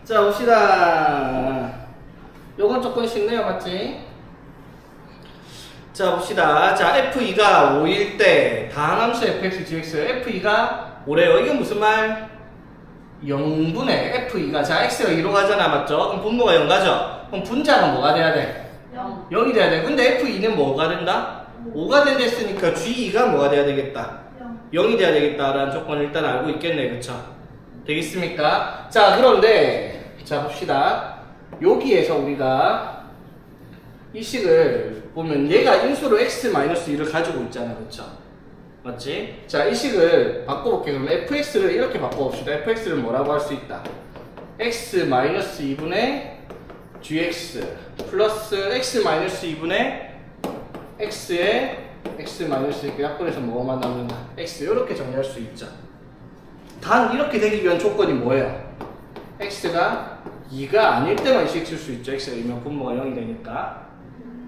자, 봅시다. 요건 조금 쉽네요, 맞지? 자, 봅시다. 자, F2가 5일 때 다항함수 fx, gx, F2가 5래요. 이게 무슨 말? 0분의 F2가, 자, x가 2로 가잖아, 맞죠? 그럼 분모가 0 가죠? 그럼 분자가 뭐가 돼야 돼? 0. 0이 돼야 돼. 근데 F2는 뭐가 된다? 5가 된댔으니까 G2가 뭐가 돼야 되겠다? 0이 돼야 되겠다라는 조건을 일단 알고 있겠네, 그쵸? 되겠습니까? 자, 그런데, 자, 봅시다. 여기에서 우리가 이 식을 보면 얘가 인수로 x-2를 가지고 있잖아, 그쵸? 맞지? 자, 이 식을 바꿔볼게요. 그럼 fx를 이렇게 바꿔봅시다. fx를 뭐라고 할 수 있다? x-2분의 gx 플러스 x-2분의 x에 x-2 약분해서 뭐만 남는다? x 이렇게 정리할 수 있죠. 단 이렇게 되기 위한 조건이 뭐예요? x가 2가 아닐 때만 이 식 쓸 수 있죠. x가 2면 분모가 0이 되니까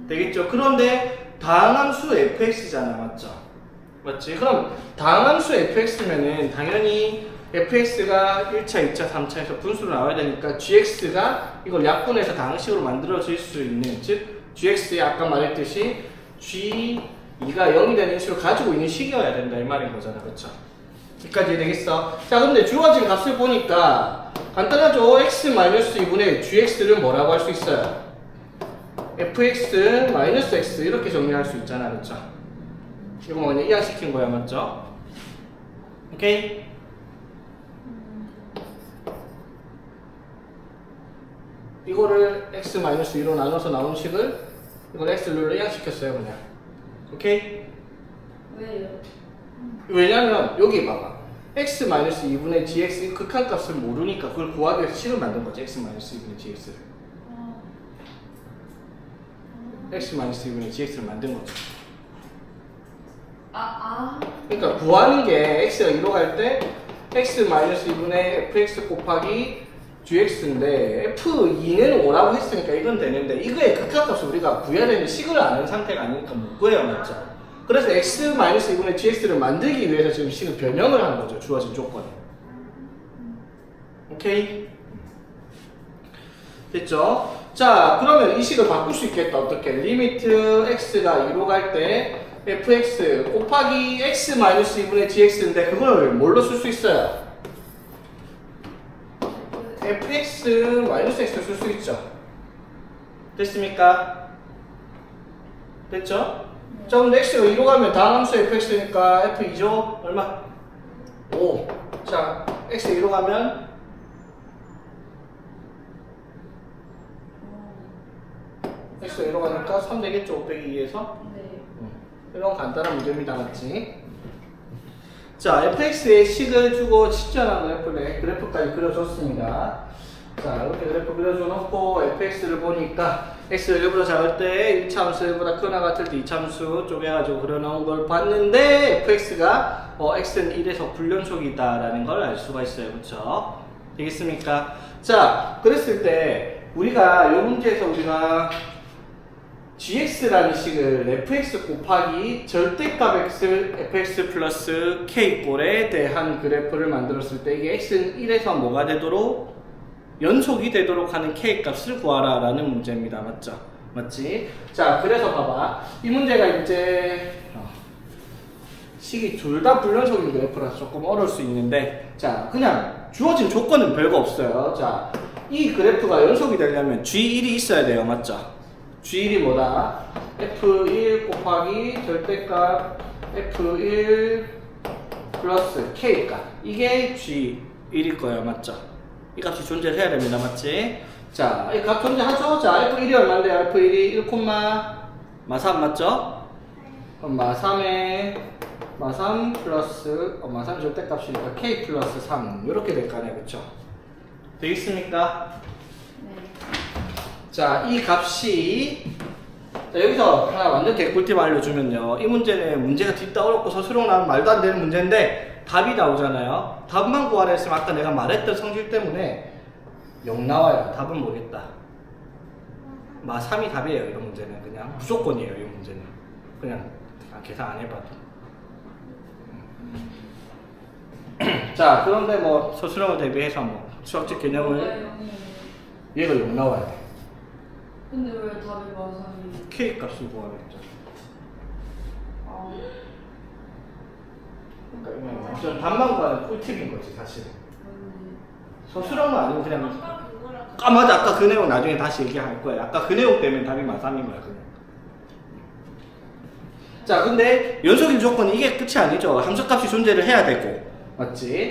되겠죠. 그런데 다항함수 fx잖아, 맞죠? 맞지? 그럼 다항함수 fx면은 당연히 fx가 1차, 2차, 3차에서 분수로 나와야 되니까 gx가 이걸 약분해서 다항식으로 만들어질 수 있는, 즉 gx에 아까 말했듯이 g2가 0이 되는 인수를 가지고 있는 식이어야 된다 이 말인 거잖아, 그쵸? 여기까지 되겠어? 자, 근데 주어진 값을 보니까 간단하죠? x-2분의 gx를 뭐라고 할 수 있어요? fx-x 이렇게 정리할 수 있잖아, 그쵸? 이거 뭐냐? 이항시킨 거야, 맞죠? 오케이? 이거를 x-2로 나눠서 나온 식을 이걸 x로 이항시켰어요, 그냥. 오케이? 왜요? 왜냐면 여기 봐봐. x-2분의 gx 극한값을 모르니까 그걸 구하기 위해서 식을 만든 거지. x-2분의 gx를. x-2분의 gx를 만든 거지. 그러니까 구하는 게 x가 2로 갈 때 x-2분의 fx 곱하기 gx인데 f2는 5라고 했으니까 이건 되는데 이거의 극한값을 우리가 구해야 되는 식을 아는 상태가 아니니까 못 구해요, 맞죠? 그래서 x-2분의 gx를 만들기 위해서 지금 식을 변형을 하는 거죠, 주어진 조건에. 오케이? 됐죠? 자, 그러면 이 식을 바꿀 수 있겠다. 어떻게? 리미트 x가 2로 갈 때 fx 곱하기 x-2분의 gx인데 그걸 뭘로 쓸 수 있어요? fx-x를 쓸 수 있죠. 됐습니까? 됐죠? 자, 근데 x가 2로 가면 다항함수 fx니까 f2죠? 얼마? 5. 자, x가 2로 가면 x가 2로 가니까 3 되겠죠? 5 빼기 2에서? 네. 이런 간단한 문제입니다, 맞지? 자, fx의 식을 주고 직전한 그래프까지 그려줬습니다. 자, 이렇게 그래프 그려줘놓고 fx를 보니까 x를 1보다 작을 때 1차 함수 1보다 크거나 같을 때 2차 함수 쪼개가지고 그려놓은 걸 봤는데 fx가 x는 1에서 불연속이다라는 걸 알 수가 있어요. 그쵸? 되겠습니까? 자, 그랬을 때 우리가 이 문제에서 우리가 gx라는 식을 fx 곱하기 절대값 x fx 플러스 k꼴에 대한 그래프를 만들었을 때 이게 x는 1에서 뭐가 되도록 연속이 되도록 하는 k값을 구하라 라는 문제입니다. 맞죠? 맞지? 자, 그래서 봐봐. 이 문제가 이제 식이 둘 다 불연속인 그래프라서 조금 어려울 수 있는데, 자, 그냥 주어진 조건은 별거 없어요. 자, 이 그래프가 연속이 되려면 g1이 있어야 돼요. 맞죠? g1이 뭐다? f1 곱하기 절대값 f1 플러스 k값. 이게 g1일 거예요. 맞죠? 이 값이 존재를 해야 됩니다. 맞지? 자, 이 값 존재하죠? 자, f1이 얼마인데요? f1이 1, 마3 맞죠? 그럼 마3 플러스 마3 절대값이니까 k 플러스 3 이렇게 될 거 아니에요. 그쵸? 되겠습니까? 네. 자, 이 값이 자, 여기서 하나 완전 개꿀팁 알려주면요. 이 문제는 문제가 딥다 어렵고 서술형 나오면 말도 안 되는 문제인데 답이 나오잖아요. 답만 구하라 했으면 아까 내가 말했던 성질 때문에 0 나와요. 답은 뭐겠다. 마3이 답이에요. 이런 문제는 그냥 무조건이에요. 이 문제는 그냥 계산 안 해봐도. 자, 그런데 뭐 서술형을 대비해서 뭐 수학적 개념을 왜 0이에요? 얘가 0 나와야 돼. 근데 왜 답이 마삼이? K 값을 구하겠죠. 아, 그러니까 이건 완전 답만 구하는 꿀팁인 거지 사실은. 맞네. 서술형만 아니면 그냥 아까 그거랑 아 맞아 아까 그 내용 나중에 다시 얘기할 거야. 아까 그 내용 때문에 답이 마삼인 거야 그냥. 자 근데 연속인 조건은 이게 끝이 아니죠. 함수값이 존재를 해야 되고 맞지?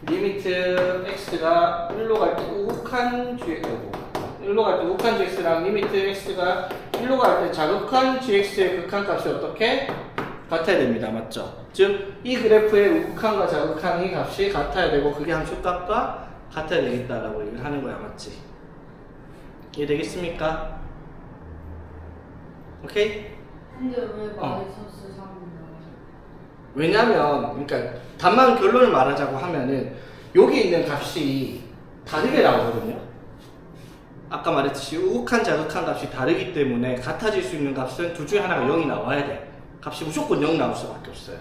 리미트 x가 1로 갈 때 우극한 gx고 1로 갈 때 우극한 gx랑 리미트 x가 1로 갈 때 자극한 gx의 극한값이 어떻게? 같아야 됩니다. 맞죠? 즉 이 그래프의 우극한과 자극한 이 값이 같아야 되고 그게 함수값과 같아야 되겠다라고 얘기를 하는 거야. 맞지? 이해되겠습니까? 오케이? 근데 왜 마이너스 3이 나와요? 왜냐면 그러니까 답만 결론을 말하자고 하면은 여기 있는 값이 다르게 나오거든요. 아까 말했듯이 우극한 자극한 값이 다르기 때문에 같아질 수 있는 값은 둘 중에 하나가 0이 나와야 돼. 값이 무조건 0 나올 수밖에 없어요.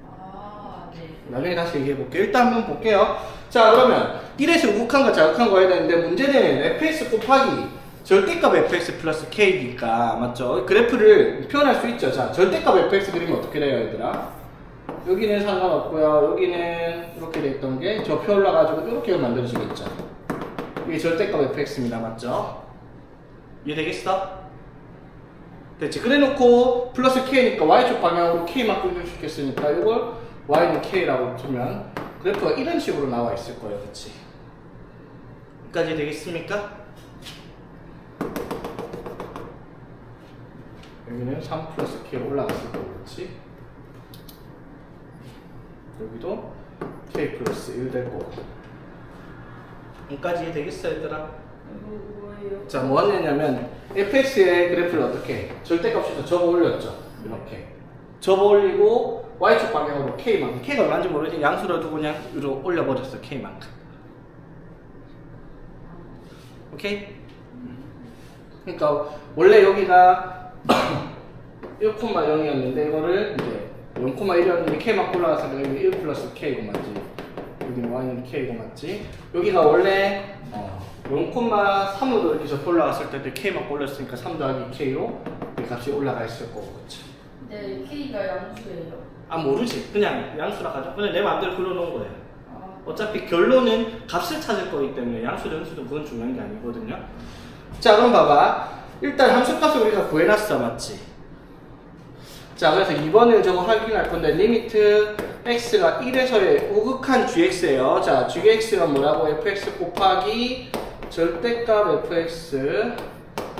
아, 네. 나중에 다시 얘기해 볼게요. 일단 한번 볼게요. 자 그러면 1에서 우극한과 자극한 거 해야 되는데 문제는 fx 곱하기 절대값 fx 플러스 k니까 맞죠? 그래프를 표현할 수 있죠. 자 절대값 fx 그리면 어떻게 돼요 얘들아? 여기는 상관없고요. 여기는 이렇게 됐던 게 접혀 올라가지고 이렇게 만들어지겠죠. 이게 절대값 fx입니다. 맞죠? 이해되겠어? 됐지? 그래 놓고 플러스 k니까 y축 방향으로 k만 끌려시켰으니까 이걸 y는 k라고 두면 그래프가 이런 식으로 나와 있을 거예요. 그치? 여기까지 되겠습니까? 여기는 3 플러스 k로 올라갔을 거고 그렇지? 여기도 k 플러스 1 될 거고 여기까지 되겠어 얘들아? 이거 뭐예요? 자 뭐 하냐면 fx의 그래프를 어떻게 해? 절대값에서 접어 올렸죠 이렇게 접어 올리고 y축 방향으로 k만큼 k가 얼마인지 모르지 양수로 두고 그냥 위로 올려버렸어 k만큼 오케이? 그러니까 원래 여기가 1,0이었는데 이거를 이제 0,1이었는데 k만 올라가서 여기 1 플러스 k고 맞지? 여기는 y는 k고 맞지? 여기가 원래 0,3으로 이렇게 접어 올라갔을 때 k만 올렸으니까 3 더하기 k로 이 값이 올라가 있을 거고 그치? 네, K가 양수예요. 아 모르지 그냥 양수라 가져 그냥 내 마음대로 그려놓은 거예요. 아, 어차피 결론은 값을 찾을 거기 때문에 양수든 음수든 그건 중요한 게 아니거든요. 자 그럼 봐봐 일단 함수값을 우리가 구해놨어 맞지? 자 그래서 이번에 저거 확인할 건데 리미트 x가 1에서의 우극한 gx예요. 자 gx가 뭐라고? fx 곱하기 절대값 fx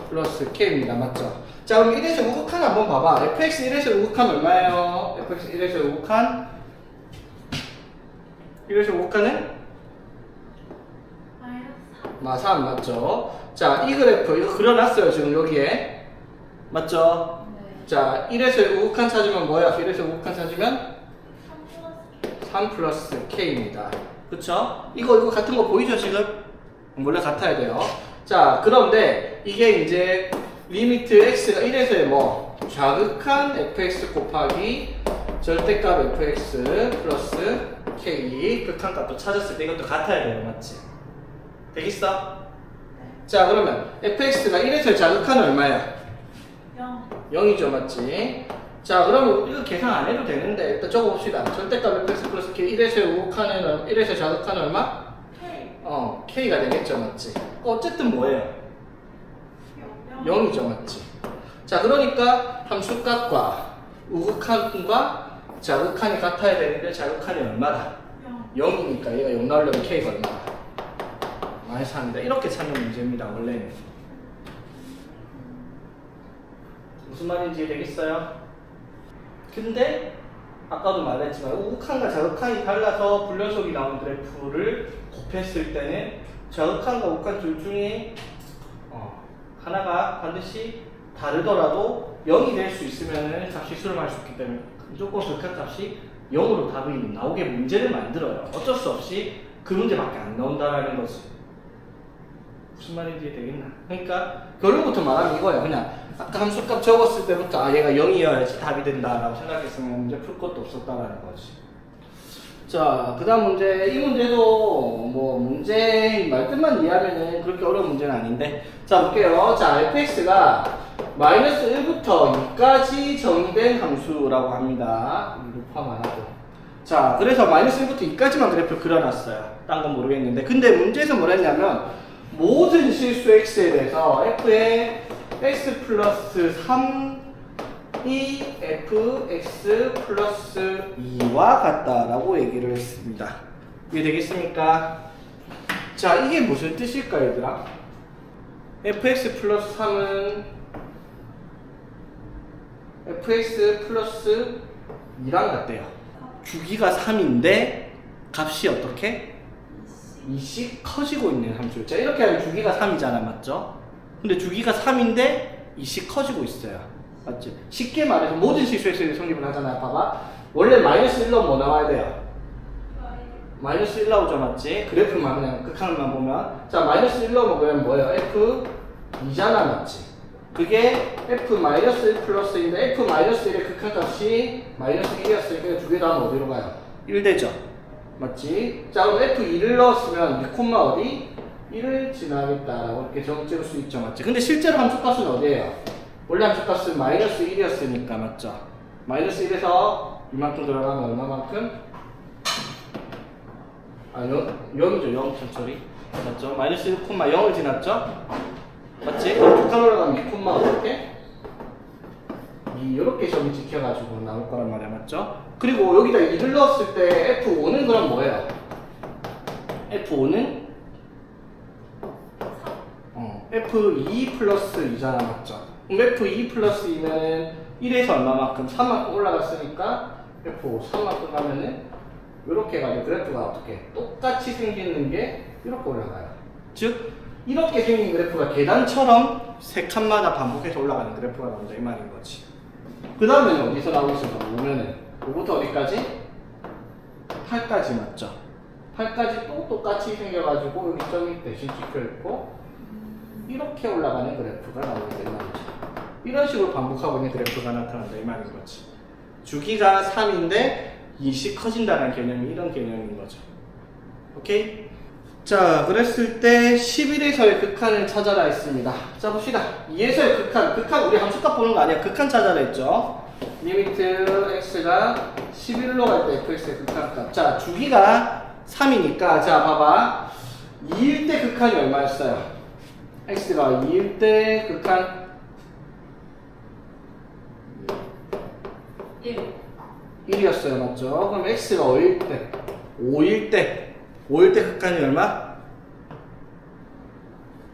플러스 k입니다. 맞죠? 자 그럼 1에서 우극한 한번 봐봐. fx 1에서 우극한 얼마예요? fx 1에서 우극한 1에서 우극한은? 마이너스 3 맞죠? 자 이 그래프 이거 그려놨어요 지금 여기에 맞죠? 네. 자 1에서 우극한 찾으면 뭐야? 1에서 우극한 찾으면 3 플러스 3 플러스 k입니다. 그쵸? 이거 같은 거 보이죠 지금? 원래 같아야 돼요. 자 그런데 이게 이제 리미트 x가 1에서의 뭐 좌극한 fx 곱하기 절대값 fx 플러스 k 극한값도 찾았을 때 이것도 같아야 돼요. 맞지? 되겠어? 자 그러면 fx가 1에서의 자극한은 얼마야? 0 0이죠 맞지? 자 그러면 이거 계산 안 해도 되는데 일단 적어봅시다. 절대값 fx 플러스 k 1에서의 우극한은 1에서의 자극한은 얼마? K k가 되겠죠 맞지? 어쨌든 뭐예요? 0 0이죠 맞지? 자 그러니까 함수값과 우극한과 자극한이 같아야 되는데 자극한이 얼마다? 0 0이니까 얘가 0 나오려면 k가 얼마다? 마이너스 3이다. 이렇게 찾는 문제입니다 원래는. 무슨 말인지 되겠어요? 근데 아까도 말했지만 우극한과 자극한이 달라서 불연속이 나오는 그래프를 곱했을 때는 자극한과 우극한 둘 중에 하나가 반드시 다르더라도 0이 될 수 있으면 값이 수렴할 수 있기 때문에 무조건 극한값이 0으로 답이 나오게 문제를 만들어요. 어쩔 수 없이 그 문제밖에 안 나온다라는 거지. 무슨 말인지 되겠나? 그러니까 결론부터 말하면 이거예요. 그냥 아까 함수값 적었을 때부터 아 얘가 0이어야지 답이 된다라고 생각했으면 문제 풀 것도 없었다라는 거지. 자, 그 다음 문제. 이 문제도 뭐 문제 말뜻만 이해하면은 그렇게 어려운 문제는 아닌데. 자, 볼게요. 자, fx가 마이너스 1부터 2까지 정의된 함수라고 합니다. 이거 포함 안 하고. 자, 그래서 마이너스 1부터 2까지만 그래프를 그려놨어요. 딴 건 모르겠는데. 근데 문제에서 뭐라 했냐면, 모든 실수 x에 대해서 f의 x 플러스 3이 fx 플러스 2와 같다라고 얘기를 했습니다. 이해되겠습니까? 자, 이게 무슨 뜻일까, 얘들아? fx 플러스 3은 fx 플러스 2랑 같대요. 주기가 3인데 값이 어떻게? 2씩 커지고 있는 함수. 자, 이렇게 하면 주기가 3이잖아, 맞죠? 근데 주기가 3인데 2씩 커지고 있어요. 맞지? 쉽게 말해서 모든 실수에서 성립을 하잖아요. 봐봐. 원래 마이너스 1로 뭐 나와야 돼요? 마이너스 1 나오죠, 맞지? 그래프만 그냥 극한만 보면. 자, 마이너스 1로 먹으면 뭐예요? F2잖아, 맞지? 그게 F-1 플러스인데 F-1의 극한값이 마이너스 1이었으니까 두 개 다 하면 어디로 가요? 1 되죠? 맞지? 자, 그럼 F2를 넣었으면 2 콤마 어디? 1을 지나겠다라고 이렇게 적을 수 있죠, 맞지? 근데 실제로 함수값은 어디예요? 원래 함수값은 마이너스 1이었으니까, 맞죠? 마이너스 1에서 이만큼 들어가면 얼마만큼? 아, 0이죠, 0 천천히. 맞죠? 마이너스 1 콤마 0을 지났죠? 맞지? 북한 올라가면 2 콤마 어떻게? 이렇게 점이 찍혀가지고 나올 거란 말이야, 맞죠? 그리고 여기다 2를 넣었을 때 F5는 그럼 뭐예요? F5는 F2 플러스 2잖아, 맞죠? 그럼 F2 플러스 2는 1에서 얼마만큼? 3만큼 올라갔으니까 F5 3만큼 가면은 이렇게 가지고 그래프가 어떻게? 똑같이 생기는 게 이렇게 올라가요. 즉, 이렇게 생긴 그래프가 계단처럼 세 칸마다 반복해서 올라가는 그래프가 나온다, 이 말인 거지. 그 다음에는 어디서 나오고 있을까 보면은, 요부터 어디까지? 8까지 맞죠? 8까지 또 똑같이 생겨가지고 여기 점이 대신 찍혀있고, 이렇게 올라가는 그래프가 나온다, 이 말이죠. 이런 식으로 반복하고 있는 그래프가 나타난다, 이 말인 거지. 주기가 3인데 2씩 커진다는 개념이 이런 개념인 거죠. 오케이? 자, 그랬을 때 11에서의 극한을 찾아라 했습니다. 자, 봅시다. 2에서의 극한 우리 함수값 보는 거 아니야. 극한 찾아라 했죠. 리미트 x가 11로 갈 때 fx의 극한값. 자, 주기가 3이니까 자, 봐봐. 2일 때 극한이 얼마였어요? x가 2일 때 극한 1이었어요, 맞죠? 그럼 x가 5일 때? 5일 때 극한이 얼마?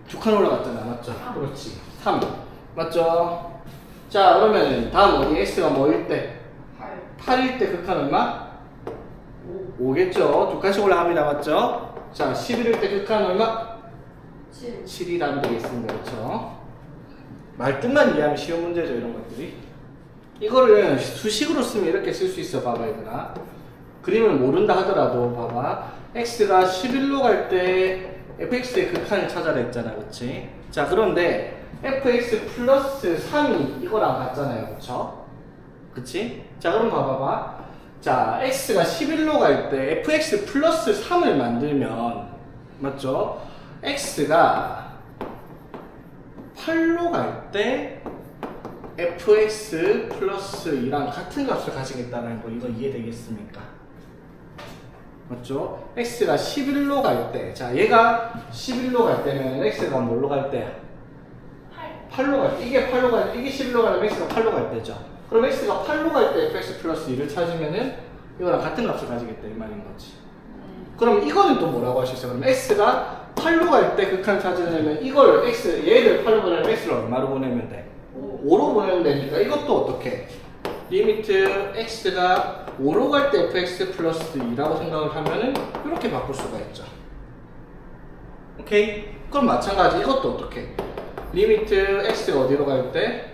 2칸 올라갔잖아, 맞죠? 그렇지. 3. 맞죠? 자, 그러면 다음 어디? x가 뭐일 때? 8일 때 극한 얼마? 5겠죠? 2칸씩 올라갑니다, 맞죠? 자, 11일 때 극한 얼마? 7이라면 되겠습니다, 그렇죠? 말뜻만 이해하면 쉬운 문제죠, 이런 것들이. 이거를 수식으로 쓰면 이렇게 쓸 수 있어, 봐봐, 얘들아. 그림을 모른다 하더라도, 봐봐. x가 11로 갈 때 fx의 극한을 찾아라 했잖아, 그치? 자, 그런데 fx 플러스 3이 이거랑 같잖아요, 그쵸? 그치? 자, 그럼 봐봐봐. 자, x가 11로 갈 때 fx 플러스 3을 만들면, 맞죠? x가 8로 갈 때 fx 플러스 2랑 같은 값을 가지겠다는 거, 이거 이해되겠습니까? 맞죠? x가 11로 갈 때, 자, 얘가 11로 갈 때면 x가 뭘로 갈 때야? 8로 갈 때. 이게 8로 갈 때, 이게 11로 가면 x가 8로 갈 때죠. 그럼 x가 8로 갈 때 fx 플러스 2를 찾으면은 이거랑 같은 값을 가지겠다, 이 말인 거지. 그럼 이거는 또 뭐라고 할 수 있어요? 그럼 x가 8로 갈 때 극한 찾으려면 이걸 얘를 8로 보내면 x를 얼마로 보내면 돼? 5로 보내면 되니까 이것도 어떻게? 리미트 x가 5로 갈 때 fx 플러스 2라고 생각을 하면은 이렇게 바꿀 수가 있죠. 오케이? 그럼 마찬가지 이것도 어떻게? 리미트 x가 어디로 갈 때?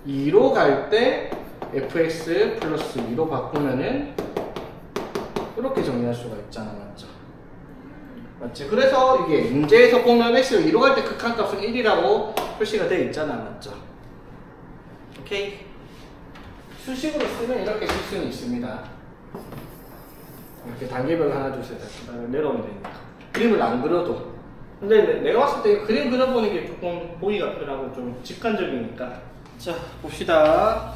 2로 갈 때 fx 플러스 2로 바꾸면은 이렇게 정리할 수가 있잖아, 맞죠? 맞지? 그래서 이게 문제에서 보면 x가 2로 갈 때 극한값은 1이라고 표시가 되어 있잖아, 맞죠? 오케이? 수식으로 쓰면 이렇게 쓸 수는 있습니다. 이렇게 단계별로 하나 둘 셋 그다음에 내려오면 되니까 그림을 안 그려도. 근데 내가 봤을 때 그림 그려보는 게 조금 보기가 편하고 좀 직관적이니까. 자 봅시다.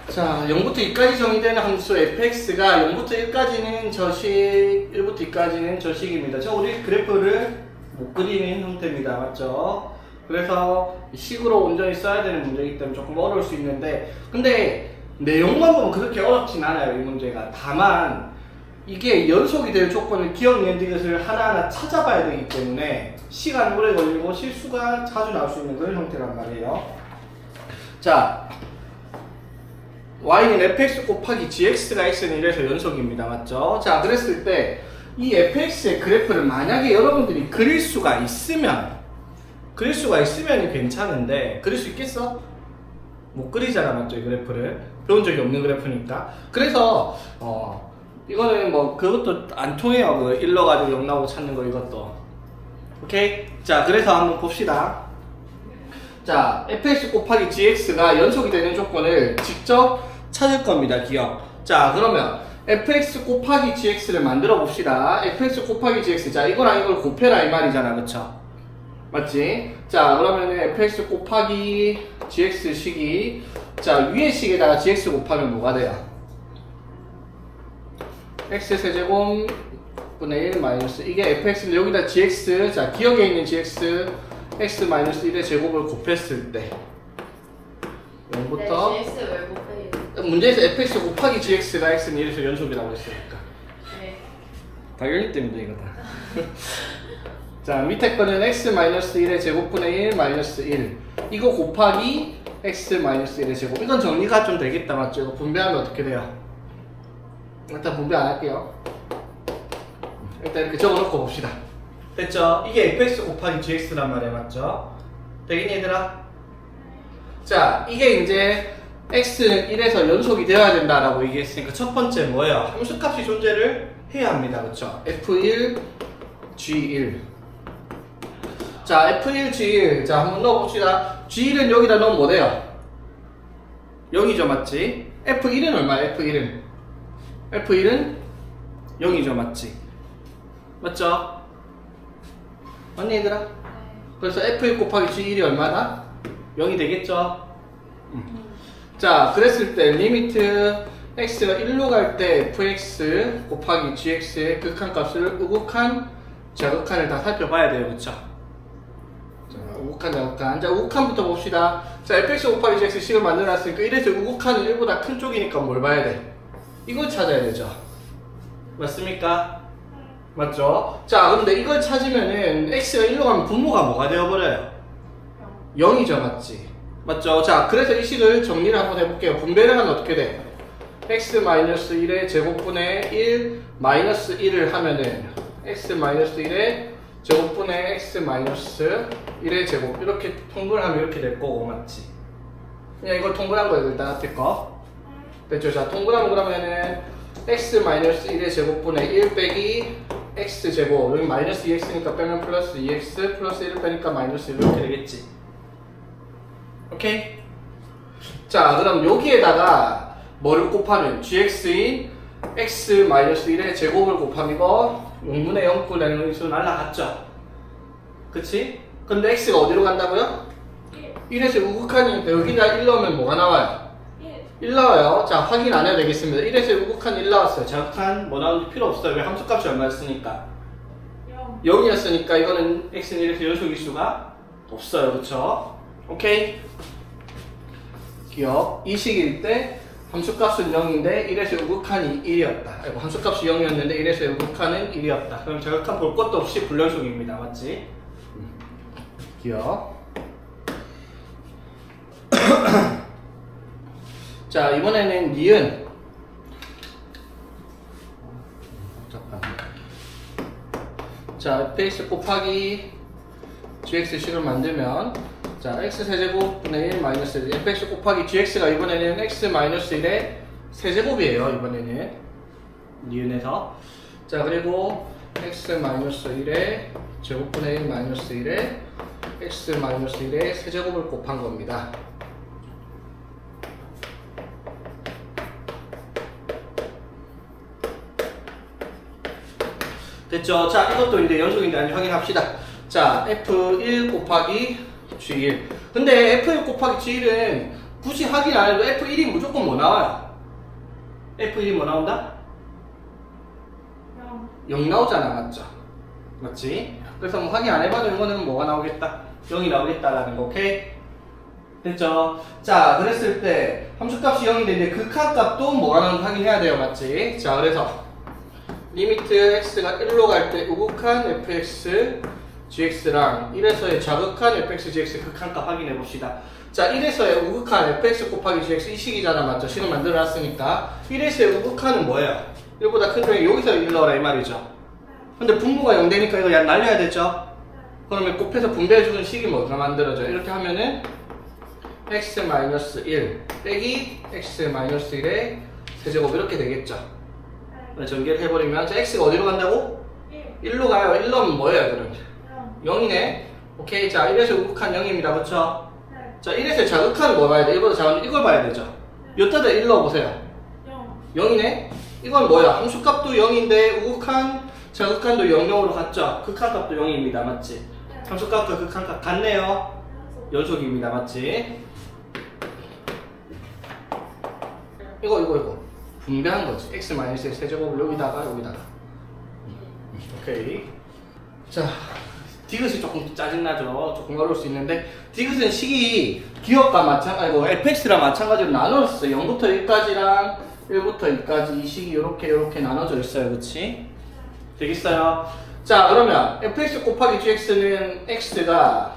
자 0부터 2까지 정의되는 함수 fx가 0부터 1까지는 저식, 1부터 2까지는 저식입니다. 저 우리 그래프를 못 그리는 형태입니다. 맞죠? 그래서 식으로 온전히 써야 되는 문제이기 때문에 조금 어려울 수 있는데, 근데 내용만 보면 그렇게 어렵진 않아요. 이 문제가. 다만 이게 연속이 될 조건을 기억 니은디귿을 하나하나 찾아봐야 되기 때문에 시간 오래 걸리고 실수가 자주 나올 수 있는 그런 형태란 말이에요. 자 y는 fx 곱하기 gx가 x는 1에서 연속입니다. 맞죠? 자 그랬을 때 이 fx의 그래프를 만약에 여러분들이 그릴 수가 있으면 괜찮은데 그릴 수 있겠어? 못 그리잖아. 맞죠? 이 그래프를 배운 적이 없는 그래프니까. 그래서 이거는 뭐 그것도 안 통해요. 그 1 넣어가지고 0 나오고 찾는 거 이것도. 오케이? 자 그래서 한번 봅시다. 자 fx 곱하기 gx가 연속이 되는 조건을 직접 찾을 겁니다. 기억. 자 그러면 fx 곱하기 gx를 만들어 봅시다. fx 곱하기 gx. 자 이거랑 이걸 곱해라 이 말이잖아. 그쵸? 맞지? 자 그러면 fx 곱하기 gx 식이, 자 위의 식에다가 gx 곱하면 뭐가 돼요? x 세제곱 분의 1 마이너스, 이게 fx인데 여기다 gx, 자 기억에 있는 gx x 마이너스 1의 제곱을 곱했을 때 0부터 네, GX 왜 곱해요? 문제에서 fx 곱하기 gx가 x는 1에서 연속이라고 했으니까 네. 당연히 때문에 이거다. 자 밑에 거는 x 마이너스 1의 제곱분의 1 마이너스 1, 이거 곱하기 x 마이너스 1의 제곱. 이건 정리가 좀 되겠다. 맞죠? 이거 분배하면 어떻게 돼요? 일단 분배 안 할게요. 일단 이렇게 적어놓고 봅시다. 됐죠? 이게 fx 곱하기 gx란 말이야. 맞죠? 되겠니 얘들아? 자 이게 이제 x는 1에서 연속이 되어야 된다라고 얘기했으니까 첫 번째 뭐예요? 함수값이 존재를 해야 합니다. 그쵸? f1, g1. 자 f1, g1. 자 한번 넣어봅시다. g1은 여기다 넣으면 뭐 돼요? 0이죠. 맞지? f1은 얼마야? f1은 0이죠. 맞지? 맞죠? 맞니 얘들아? 그래서 f1 곱하기 g1이 얼마다? 0이 되겠죠? 자 그랬을 때 리미트 x가 1로 갈 때 fx 곱하기 gx의 극한값을 우극한, 자극한을 다 살펴봐야 돼요. 그쵸? 자 우극한, 자극한. 자 우극한부터 봅시다. 자 fx 곱하기 gx 식을 만들어놨으니까 1에서 우극한은 1보다 큰 쪽이니까 뭘 봐야 돼? 이걸 찾아야 되죠. 맞습니까? 맞죠? 자 그런데 이걸 찾으면은 x가 1로 가면 분모가 뭐가 되어버려요? 0이죠. 맞지? 맞죠? 자 그래서 이 식을 정리를 한번 해볼게요. 분배를 하면 어떻게 돼? x-1의 제곱분의 1 마이너스 1을 하면은 x-1의 제곱분의 x-1의 제곱, 이렇게 통분하면 이렇게 될 거고. 맞지? 그냥 이걸 통분한 거예요. 일단 앞에 거 됐죠? 자 통분하면 그러면은 x-1의 제곱분의 1 빼기 x제곱, 여기 마이너스 2x니까 빼면 플러스 2x 플러스 1을 빼니까 마이너스 1 이렇게 되겠지. 오케이? 자 그럼 여기에다가 뭐를 곱하면 gx인 x-1의 제곱을 곱하면 이거 0분의 0분의 0수 날라갔죠? 그치? 근데 x가 어디로 간다고요? 1에서 우극한이니까 여기다 1 넣으면 뭐가 나와요? 1 나와요. 자 확인 안 해도 되겠습니다. 1에서 우극한 1 나왔어요. 자극한 뭐 나오는지 필요 없어요. 왜? 함수값이 얼마였으니까? 0이었으니까 이거는 x는 1에서 연속일 수가 없어요. 그쵸? 오케이? 기억. 이 식일 때 함수값은 0인데 1에서 우극한이 1이었다. 아이고, 함수값이 0이었는데 1에서 우극한은 1이었다. 그럼 자극한 볼 것도 없이 불연속입니다. 맞지? 기억. 자 이번에는 니은. 잠깐만. 자 fx 곱하기 gx식을 만들면, 자 x 세제곱분의 1 마이너스 1, fx 곱하기 gx가 이번에는 x 마이너스 1의 세제곱이에요. 이번에는 니은에서. 자 그리고 x 마이너스 1의 제곱분의 1 마이너스 1의 x 마이너스 1의 세제곱을 곱한 겁니다. 됐죠? 자, 이것도 이제 연속인지 아닌지 확인합시다. 자, F1 곱하기 G1. 근데 F1 곱하기 G1은 굳이 확인 안 해도 F1이 무조건 뭐 나와요? F1이 뭐 나온다? 0 나오잖아, 맞죠? 맞지? 그래서 뭐 확인 안 해봐도 이거는 뭐가 나오겠다? 0이 나오겠다라는 거, 오케이? 됐죠? 자, 그랬을 때 함수값이 0이 되는데 극한값도 뭐가 나오는지 확인해야 돼요, 맞지? 자, 그래서 리미트 x가 1로 갈 때 우극한 fx gx랑 1에서의 자극한 fx gx 극한값 확인해 봅시다. 자, 1에서의 우극한 fx 곱하기 gx 이 식이잖아, 맞죠? 식을 만들어 놨으니까 1에서의 우극한은 뭐예요? 1보다 큰 중에 여기서 1 넣어라 이 말이죠. 근데 분모가 0 되니까 이거 날려야 되죠? 그러면 곱해서 분배해주는 식이 뭐가 만들어져요? 이렇게 하면은 x-1 빼기 x-1의 세제곱 이렇게 되겠죠? 전개를 해버리면 자, x가 어디로 간다고? 1로 가요. 1 넣으면 뭐예요 그러면? 0이네. 오케이. 자, 1에서 우극한 0입니다. 그쵸? 자, 1에서 자극한을 뭐 봐야 돼? 1보다 작은 이걸 봐야 되죠? 여기다 1 넣어보세요. 0이네. 이건 뭐야? 함수값도 0인데 우극한, 자극한도 0으로 갔죠? 극한값도 0입니다. 맞지? 함수값과 극한값 같네요. 연속입니다. 맞지? 이거 분배한 거지. x-의 세제곱을 여기다가 오케이. 자, 디귿이 조금 짜증나죠. 조금 어려울 수 있는데 디귿은 식이 기억과 마찬가지고 fx랑 마찬가지로 나눠졌어. 0부터 1까지랑 1부터 2까지 이 식이 이렇게 나눠져 있어요. 그치? 되겠어요? 자, 그러면 fx 곱하기 gx는 x가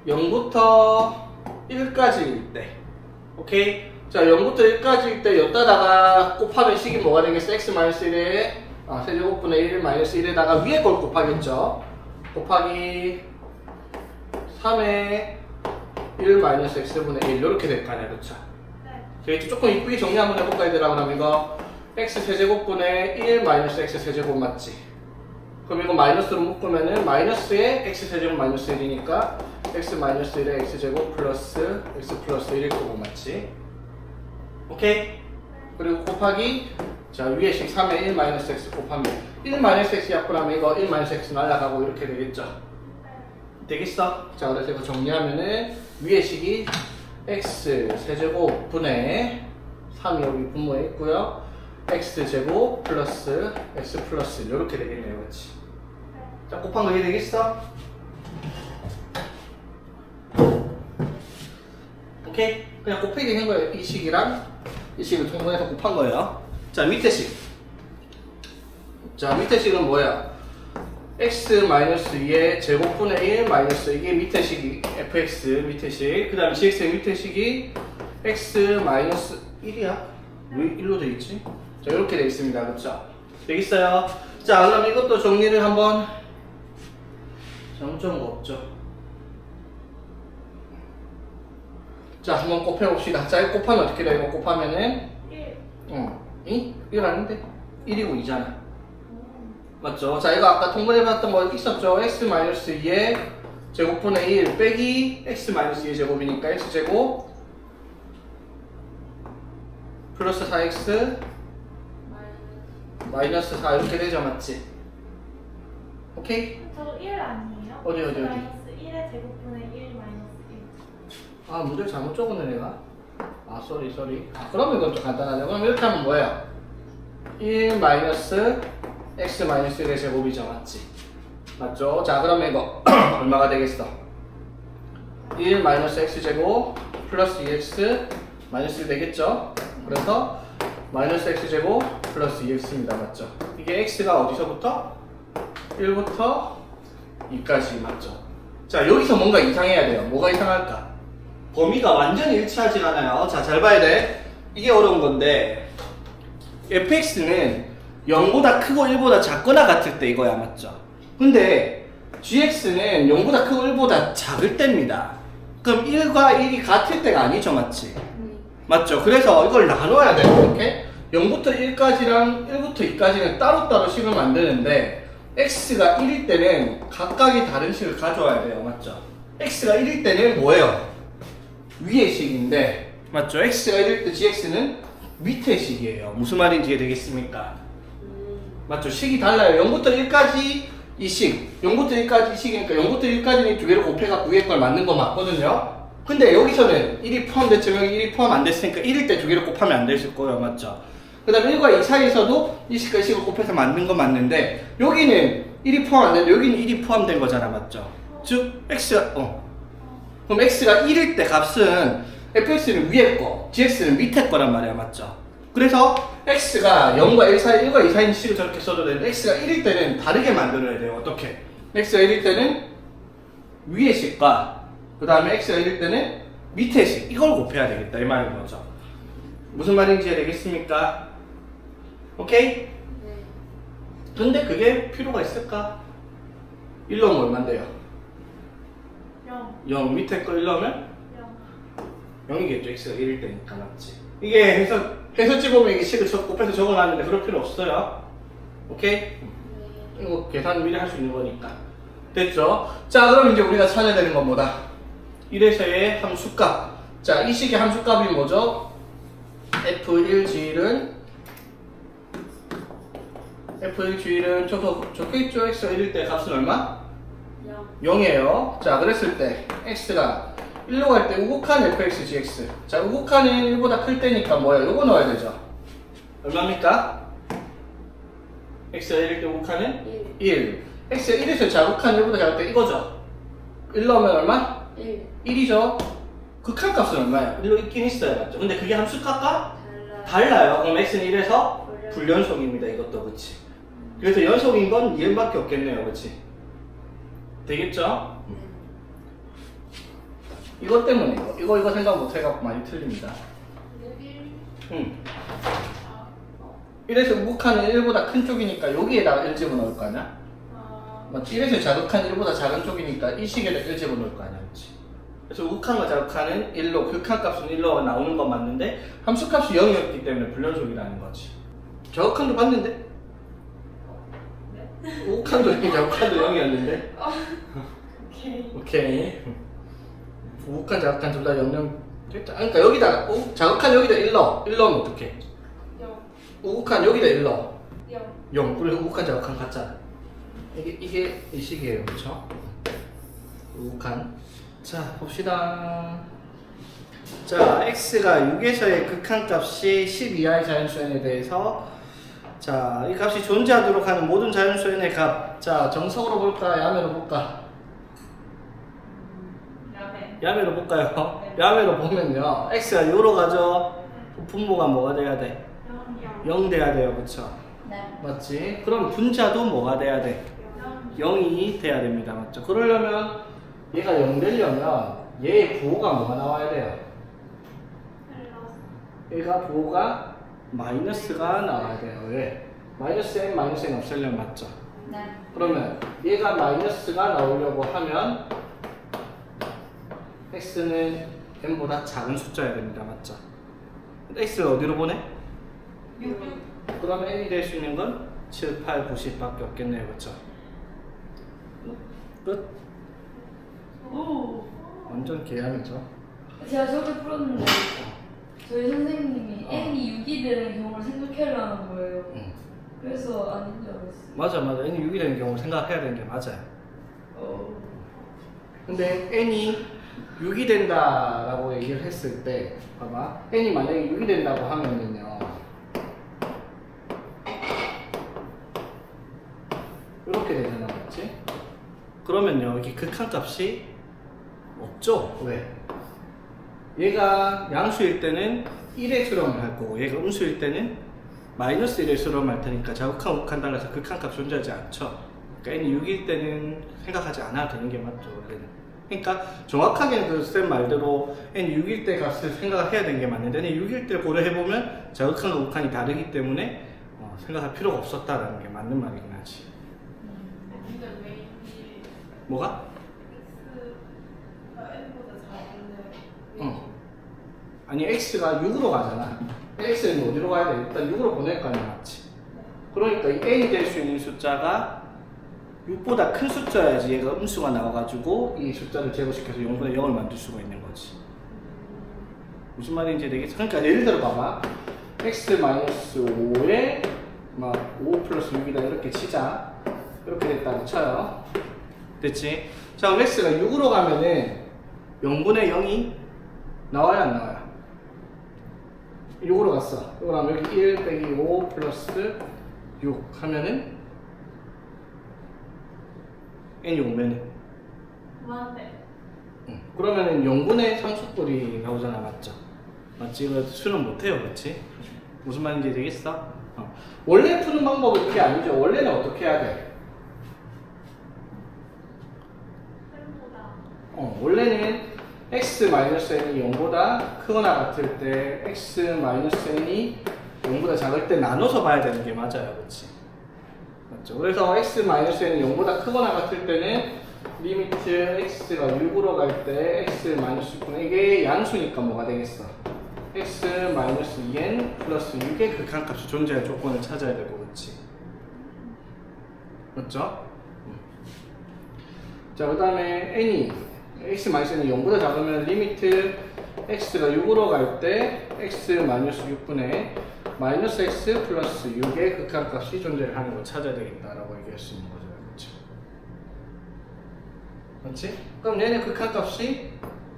0부터 1까지일 때, 오케이? 자, 0부터 1까지일 때 여기다가 곱하면 식이 뭐가 되겠어? x-1에 세제곱분의 1 1에다가 위에 걸 곱하겠죠? 곱하기 3의 1 x분의 1 이렇게 될 거 아니야, 그쵸? 되겠죠? 조금 이쁘게 정리 한번 해볼까 얘들아. 그럼 이거 x 세제곱분의 1 x 세제곱 맞지? 그럼 이거 마이너스로 묶으면은 마이너스의 x 세제곱 마이너스 1이니까 x-1의 x제곱 플러스 x 플러스 1일 거고 맞지? 오케이? 그리고 곱하기 자, 위에 식 3의 1 x 곱하면 1 x 약분하면 이거 1 x 날라가고 이렇게 되겠죠? 되겠어? 자, 그래서 이거 정리하면은 위에 식이 x 세제곱 분의 3이 여기 분모에 있고요. x제곱 플러스 x 플러스 1 이렇게 되겠네요. 그렇지? 자, 곱한 거 이해되겠어? 오케이? 그냥 곱하기 된 거예요. 이 식이랑 이 식을 통분해서 곱한 거예요. 자, 밑에 식. 자, 밑에 식은 뭐야? x-2의 제곱분의 1 이게 밑에 식이 fx 밑에 식. 그 다음에 gx의 밑에 식이 x-1이야? 왜 1로 돼 있지? 자, 이렇게 돼 있습니다. 그쵸? 되겠어요? 자, 그럼 이것도 정리를 한번. 잘못된 거 없죠? 자, 한번 곱해봅시다. 자, 이거 곱하면 어떻게 돼? 이거 곱하면은 1. 1 아닌데? 1이고 2잖아. 맞죠? 자, 이거 아까 통분해봤던 거 있었죠? x-2의 제곱분의 1 빼기 x-2의 제곱이니까 x제곱 플러스 4x 마이너스 4 이렇게 되죠? 맞지? 오케이? 저 1 아니에요? 어디? 마이너스 1의 제곱분의 1 아, 문제를 잘못 적었네 내가. 아, 쏘리. 그러면 이건 좀 간단하네. 그럼 이렇게 하면 뭐예요? 1 x-1의 제곱이죠. 맞지? 맞죠? 자, 그러면 이거 얼마가 되겠어? 1 x제곱 플러스 2x 마이너스 1 되겠죠? 그래서 마이너스 x제곱 플러스 2x입니다. 맞죠? 이게 x가 어디서부터? 1부터 2까지 맞죠? 자, 여기서 뭔가 이상해야 돼요. 뭐가 이상할까? 범위가 완전히 일치하지 않아요. 자, 잘 봐야 돼. 이게 어려운 건데 fx는 0보다 크고 1보다 작거나 같을 때 이거야. 맞죠? 근데 gx는 0보다 크고 1보다 작을 때입니다. 그럼 1과 1이 같을 때가 아니죠. 맞지? 맞죠? 그래서 이걸 나눠야 돼요. 이렇게 0부터 1까지랑 1부터 2까지는 따로따로 식을 만드는데 x가 1일 때는 각각이 다른 식을 가져와야 돼요. 맞죠? x가 1일 때는 뭐예요? 위의 식인데 맞죠? x가 1일 때 gx는 밑의 식이에요. 무슨 말인지 이해되겠습니까? 맞죠? 식이 달라요. 0부터 1까지 이 식, 0부터 1까지 식이니까 0부터 1까지는 두 개를 곱해갖고 위에 걸 맞는 거 맞거든요? 근데 여기서는 1이 포함됐지만 여기 1이 포함 안 됐으니까 1일 때 두 개를 곱하면 안 됐을 거예요. 맞죠? 그 다음에 1과 2 사이에서도 이 식과 이 식을 곱해서 만든 건 맞는데 여기는 1이 포함 안 됐는데 여기는 1이 포함된 거잖아. 맞죠? 즉 x가 그럼 x가 1일 때 값은 fx는 위에 거, gx는 밑에 거란 말이야. 맞죠? 그래서 x가 0과 1 사이, 1과 2 사이인 식을 저렇게 써도 되는데 x가 1일 때는 다르게 만들어야 돼요. 어떻게? x가 1일 때는 위의 식과 그 다음에 x가 1일 때는 밑의 식 이걸 곱해야 되겠다 이 말인 거죠. 무슨 말인지 알겠습니까? 오케이? 네. 근데 그게 필요가 있을까? 1 넣으면 얼만데요? 0. 0 밑에 거 1 넣으면 0. 0이겠죠. x가 1일 때니까 맞지? 이게 해석지 보면 이게 식을 곱해서 적어놨는데 그럴 필요 없어요. 오케이? 네. 이거 계산 미리 할 수 있는 거니까. 됐죠? 자, 그럼 이제 우리가 찾아야 되는 건 뭐다? 1에서의 함수값. 자, 이 식의 함수값이 뭐죠? F1G는 적혀있죠? x가 1일 때 값은 얼마? 0. 0이에요. 자, 그랬을 때 x가 1로 갈 때 우극한 fx, gx. 자, 우극한은 1보다 클 때니까 뭐야? 요거 넣어야 되죠. 얼마입니까? x가 1일 때 우극한은 1. 1. x가 1에서 자극한 1보다 작을 때 이거죠. 1 넣으면 얼마? 1. 1이죠. 극한값은 얼마예요? 1로 있긴 있어요. 맞죠? 근데 그게 함수값과 달라. 달라요. 그럼 x는 1에서 불연속입니다. 이것도 그치. 그래서 연속인 건 얘밖에 없겠네요. 그치? 되겠죠? 네. 이것 때문에 이거 생각 못 해갖고 많이 틀립니다. 1. 1에서 우극한은 1보다 큰 쪽이니까 여기에다가 1 집어넣을 거 아니야? 맞지? 1에서 자극한 1보다 작은 쪽이니까 이 식에다 1 집어넣을 거 아니야? 그치? 그래서 우극한과 자극한은 1로, 극한값은 1로 나오는 건 맞는데 함수값이 0이었기 때문에 불연속이라는 거지. 자극한도 봤는데? 우극한도 0, 자극한도 0이었는데? 오케이. 오케이. 우극한, 자극한 둘 다 0, 됐다. 그러니까 여기다가 자극한 여기다 1 넣어. 1 넣으면 어떡해? 0. 우극한 여기다 1 넣어. 0. 0. 그리고 우극한, 자극한 같잖아. 이게 이 식이에요. 그쵸? 우극한. 자, 봅시다. 자, x가 6에서의 극한값이 10 이하의 자연수 n에 대해서 자, 이 값이 존재하도록 하는 모든 자연수 n의 값. 자, 정석으로 볼까? 야매로 볼까? 야매. 야매로 볼까요? 야매로 보면요. x가 요로 가죠. 분모가 뭐가 돼야 돼? 0. 0. 0 돼야 돼요. 그쵸? 네. 맞지? 그럼 분자도 뭐가 돼야 돼? 0. 0이 돼야 됩니다. 맞죠? 그러려면 얘가 0 되려면 얘의 부호가 뭐가 나와야 돼요? 얘가 부호가 마이너스가 나와야 돼요. 왜? 마이너스 n, 마이너스 n 없애려면 맞죠? 네. 그러면 얘가 마이너스가 나오려고 하면 x는 n보다 작은 숫자여야 됩니다. 맞죠? 근데 x를 어디로 보내? 6. 그러면 n이 될 수 있는 건 7, 8, 90밖에 없겠네요. 그렇죠? 끝. 오. 완전 개함이죠. 제가 저렇게 풀었는데 저희 선생님이 n이 6이 되는 경우를 생각해라는 거예요. 그래서 아닌 줄 알았어요. 맞아. n이 6이 되는 경우 생각해야 되는 게 맞아요. 근데 n이 6이 된다라고 얘기를 했을 때 봐봐. n이 만약에 6이 된다고 하면은요 이렇게 되잖아. 맞지? 그러면요 이게 극한값이 없죠? 왜? 얘가 양수일 때는 1의 수렴을 할 거고 얘가 음수일 때는 마이너스 1의 수렴을 할 테니까 자극한, 우극한 달라서 극한값 존재하지 않죠. 그러니까 n이 6일 때는 생각하지 않아도 되는 게 맞죠. 원래는. 그러니까 정확하게는 그 쌤 말대로 n이 6일 때 값을 생각을 해야 되는 게 맞는데 n이 6일 때 고려해보면 자극한과 우극한이 다르기 때문에 생각할 필요가 없었다라는 게 맞는 말이긴 하지. 근데 왜 이 뭐가? x가 n보다 작은데? 아니 x가 6으로 가잖아. x는 어디로 가야 돼? 일단 6으로 보낼 거 아니야. 맞지? 그러니까 이 n이 될 수 있는 숫자가 6보다 큰 숫자여야지 얘가 음수가 나와가지고 이 숫자를 제곱시켜서 0분의 0을 만들 수가 있는 거지. 무슨 말인지 되겠어? 그러니까 예를 들어 봐봐. x-5에 막 5 플러스 6이다 이렇게 치자. 이렇게 됐다고 쳐요. 됐지? 자, 그럼 x가 6으로 가면은 0분의 0이 나와요, 안 나와요? 6으로 갔어. 그럼 여기 1 빼기 5 플러스 6 하면은 n이 오면은 그만데. 그러면은 0분의 3수꼴이 나오잖아, 맞죠? 맞지? 이거 수능 못해요, 그렇지? 무슨 말인지 되겠어? 원래 푸는 방법은 이게 아니죠. 원래는 어떻게 해야 돼? 쌤보다. 원래는 x-n이 0보다 크거나 같을 때 x-n이 0보다 작을 때 나눠서 봐야 되는 게 맞아요, 그렇지? 맞죠? 그래서 x-n이 0보다 크거나 같을 때는 리미트 x가 6으로 갈 때 x-6분의 이게 양수니까 뭐가 되겠어? x-2n 플러스 6의 극한값이 존재할 조건을 찾아야 되고, 그렇지? 맞죠? 자, 그 다음에 n이 x-n이 0보다 작으면 리미트 x가 6으로 갈 때 x-6분의 마이너스 x 플러스 6의 극한값이 존재를 하는 걸 찾아야 되겠다라고 얘기할 수 있는 거죠. 그렇죠? 맞지? 그럼 얘네 극한값이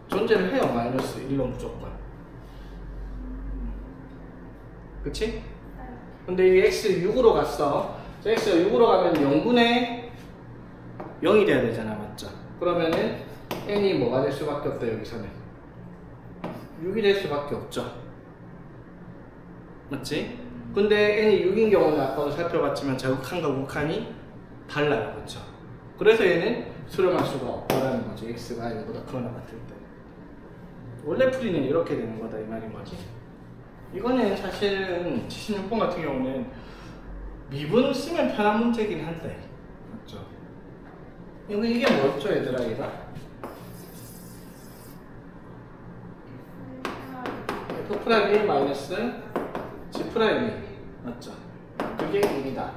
존재를 해요. 마이너스 1로 무조건. 그치? 근데 이게 x6으로 갔어. 자, x가 6으로 가면 0분의 0이 돼야 되잖아. 맞죠? 그러면은 n이 뭐가 될 수밖에 없다. 여기서는 6이 될 수밖에 없죠. 맞지? 근데 n이 6인 경우는 아까도 살펴봤지만 자극한과 극한이 달라요. 그렇죠? 그래서 얘는 수렴할 수가 없다라는 거지. x가 0보다 크거나 같을 때. 원래 풀이는 이렇게 되는 거다 이 말인 거지. 이거는 사실은 76번 같은 경우는 미분 쓰면 편한 문제긴 한데, 맞죠? 이게 뭐였죠, 얘들아, 얘가? f'1 마이너스 g'1 맞죠? 그게 1이다.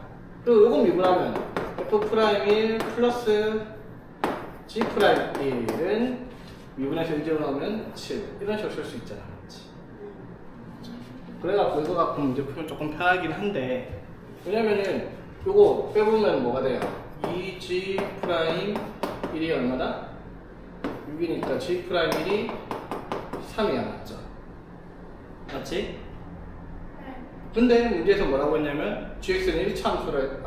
그리고 요거 미분하면 f'1 플러스 g'1은 미분해서 1제로 나오면 7 이런 식으로 쓸 수 있잖아, 맞지? 그래갖고 이거 갖고 문제 풀면 조금 편하긴 한데, 왜냐면은 요거 빼보면 뭐가 돼요? 2g'1이 얼마다? 6이니까 g'1이 3이야, 맞죠? 맞지? 근데 문제에서 뭐라고 했냐면 gx는 1차 함수를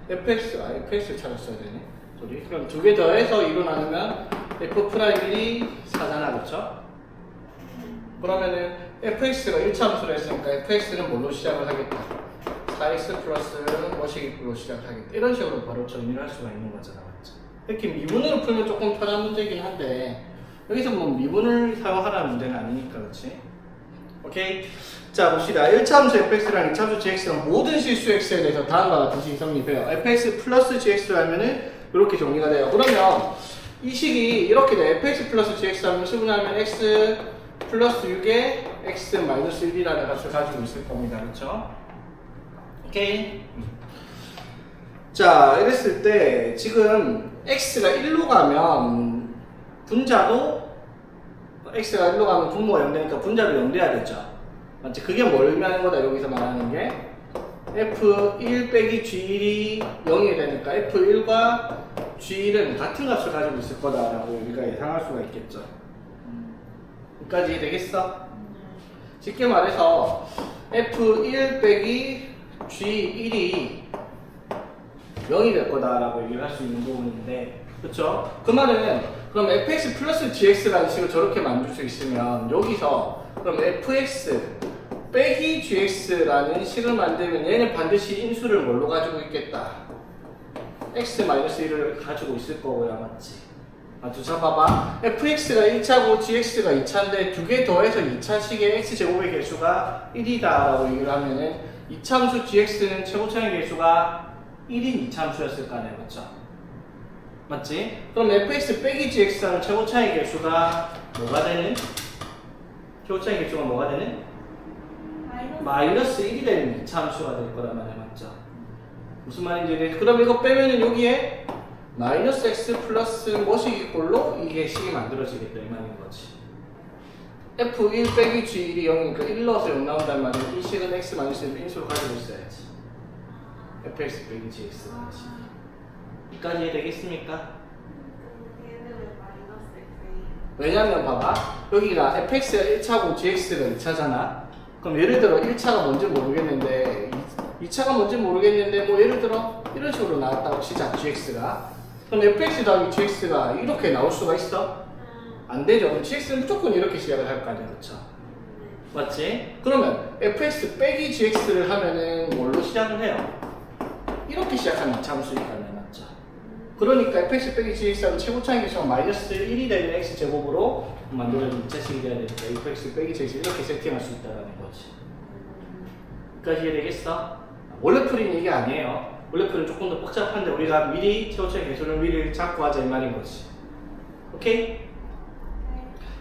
fx를 찾았어야 되네. 소리. 그럼 두 개 더해서 2로 나누면 f'1이 4잖아, 그렇죠? 그러면은 fx가 1차 함수를 했으니까 fx는 뭘로 시작을 하겠다? 4x 플러스 뭐시기로 시작하겠다. 이런 식으로 바로 정리를 할 수가 있는 거잖아, 맞죠? 이렇게 미분으로 풀면 조금 편한 문제긴 한데 여기서 뭐 미분을 사용하라는 문제는 아니니까, 그렇지? 오케이. 자, 봅시다. 1차 함수 fx랑 2차 함수 gx랑 모든 실수 x에 대해서 다음과 같은 식이 성립해요. fx 플러스 gx로 하면은 이렇게 정리가 돼요. 그러면 이 식이 이렇게 돼. fx 플러스 gx 하면 수분하면 x 플러스 6에 x 마이너스 1이라는 값을 가지고 있을 겁니다. 그렇죠? 오케이. 자, 이랬을 때 지금 x가 1로 가면 분자도 x가 1로 가면 분모가 0되니까 분자도 0돼야 되죠. 맞지? 그게 뭘 의미하는 거다, 여기서 말하는 게 f1 빼기 g1이 0이 되니까 f1과 g1은 같은 값을 가지고 있을 거다라고 우리가 예상할 수가 있겠죠. 여기까지 되겠어? 쉽게 말해서 f1 빼기 g1이 0이 될 거다라고 얘기를 할 수 있는 부분인데, 그쵸? 그 말은 그럼 fx 플러스 gx라는 식을 저렇게 만들 수 있으면 여기서 그럼 fx 빼기 gx라는 식을 만들면 얘는 반드시 인수를 뭘로 가지고 있겠다? x-1을 가지고 있을 거고요, 맞지? 맞죠? 자, 봐봐. fx가 1차고 gx가 2차인데 두 개 더해서 2차식의 x제곱의 개수가 1이다 라고 얘기를 하면은 2차함수 gx는 최고차의 개수가 1인 2차함수였을 거 아니야, 맞죠? 맞지? 그럼 fx 빼기 gx라는 최고차의 개수가 뭐가 되는? 최고차의 개수가 뭐가 되는? 마이너스 1이 되는 2차 함수가 될 거란 말이야, 맞죠? 무슨 말인지. 그럼 이거 빼면은 여기에 마이너스 x 플러스 뭐식이 꼴로 이게 식이 만들어지겠다 이 말인 거지. f1 빼기 g1이 0이니까 1 넣어서 0 나온단 말이야. 이 식은 x 마이너스 1 인수로 가지고 있어야지. fx 빼기 gx가 하나씩. 여기까지 이해되겠습니까? 얘는 왜 마이너스 x이? 왜냐면 봐봐 여기가 fx가 1차고 gx가 2차잖아. 그럼 예를 들어 1차가 뭔지 모르겠는데 2차가 뭔지 모르겠는데 뭐 예를 들어 이런 식으로 나왔다고 치자 gx가. 그럼 fx 더하기 gx가 이렇게 나올 수가 있어? 안 되죠. 그럼 gx는 무조건 이렇게 시작을 할 거 아니야, 그렇죠? 맞지? 그러면 fx 빼기 gx를 하면은 뭘로 시작을 해요? 이렇게 시작하는 함수니까요, 맞죠? 그러니까 fx 빼기 gx하고 최고차의 계수가 마이너스 1이 되는 x제곱으로 만들어진 2차식이 돼야 되니까 fx 빼기 gx 이렇게 세팅할 수 있다는 거지. 여기까지 이해되겠어? 원래 풀이는 이게 아니에요. 원래 풀이는 조금 더 복잡한데 우리가 미리 최고차의 계수를 미리 잡고 하자 이 말인 거지. 오케이?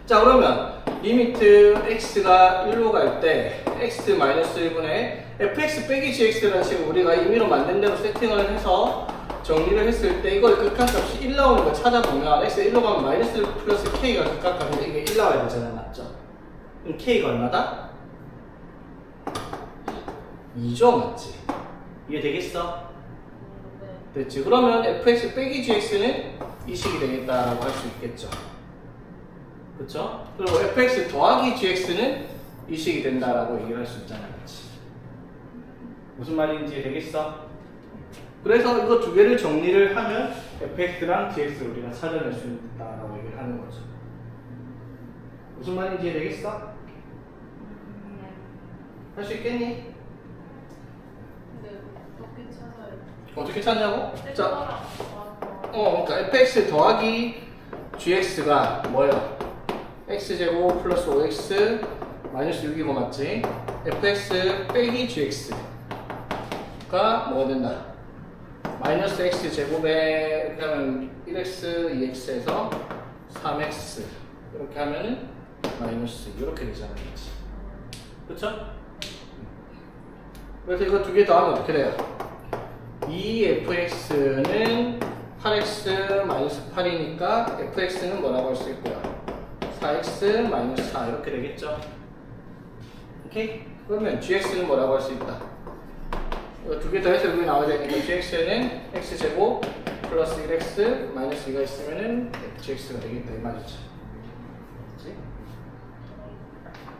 자 그러면 리미트 x가 1로 갈 때 x 마이너스 1분의 fx 빼기 gx라는 식으로 우리가 임의로 만든 대로 세팅을 해서 정리를 했을 때 이걸 극한값이 1 나오는 거 찾아보면 x가 1로 가면 마이너스 1 플러스 k가 극한값인데 이게 1 나와야 되잖아, 맞죠? 그럼 k가 얼마다? 2죠, 맞지? 이해되겠어? 됐지? 그러면 fx 빼기 gx는 이 식이 되겠다라고 할 수 있겠죠. 그쵸? 그리고 fx 더하기 gx는 이 식이 된다라고 얘기를 할 수 있잖아, 그치? 무슨 말인지 되겠어? 그래서 이거 두 개를 정리를 하면 fx랑 gx를 우리가 찾아낼 수 있다라고 얘기를 하는 거죠. 무슨 말인지 되겠어? 할 수 있겠니? 근데 어떻게 찾아요? 어떻게 찾냐고? 자, 그러니까 fx 더하기 gx가 뭐예요? x제곱 플러스 5x 마이너스 6이고 맞지? fx 빼기 gx가 뭐가 된다? 마이너스 x제곱에 이렇게 하면 1x, 2x에서 3x 이렇게 하면은 마이너스 이렇게 되잖아, 그렇지? 그쵸? 그래서 이거 두 개 더하면 어떻게 돼요? 2fx는 8x 마이너스 8이니까 fx는 뭐라고 할 수 있고요? 4x 마이너스 4 이렇게 되겠죠? 오케이? 그러면 gx는 뭐라고 할 수 있다? 이거 두 개 더해서 여기 나와야 되니까 gx는 x제곱 플러스 1x 마이너스 2가 있으면은 fgx가 되겠다 이 말이죠. 그치?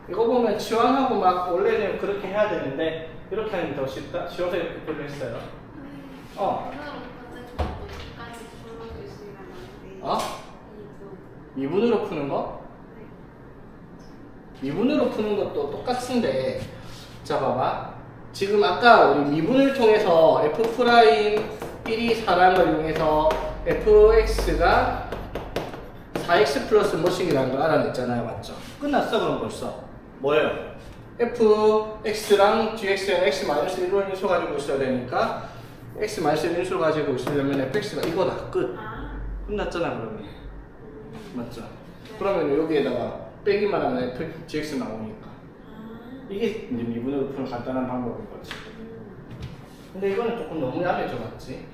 이거 보면 치환하고 막 원래는 그렇게 해야 되는데 이렇게 하는 게 더 쉽다? 쉬워서 이렇게 표를 했어요. 어? 어? 미분으로 푸는 거? 미분으로 푸는 것도 똑같은데 자 봐봐 지금 아까 우리 미분을 통해서 f'1이 4라는 걸 이용해서 fx가 4x 플러스 뭐씩이라는 걸 알아냈잖아요, 맞죠? 끝났어 그럼 벌써 뭐예요? fx랑 gx랑 x 마이너스 1로 인수 가지고 있어야 되니까 x 마이너스 1 인수를 가지고 있으려면 fx가 이거다 끝 끝났잖아 그러면 맞죠? 그러면 여기에다가 빼기만 하면 fgx 나오니까 이게 이제 미분으로 푸는 간단한 방법인 거지. 근데 이거는 조금 너무 야매져 맞지?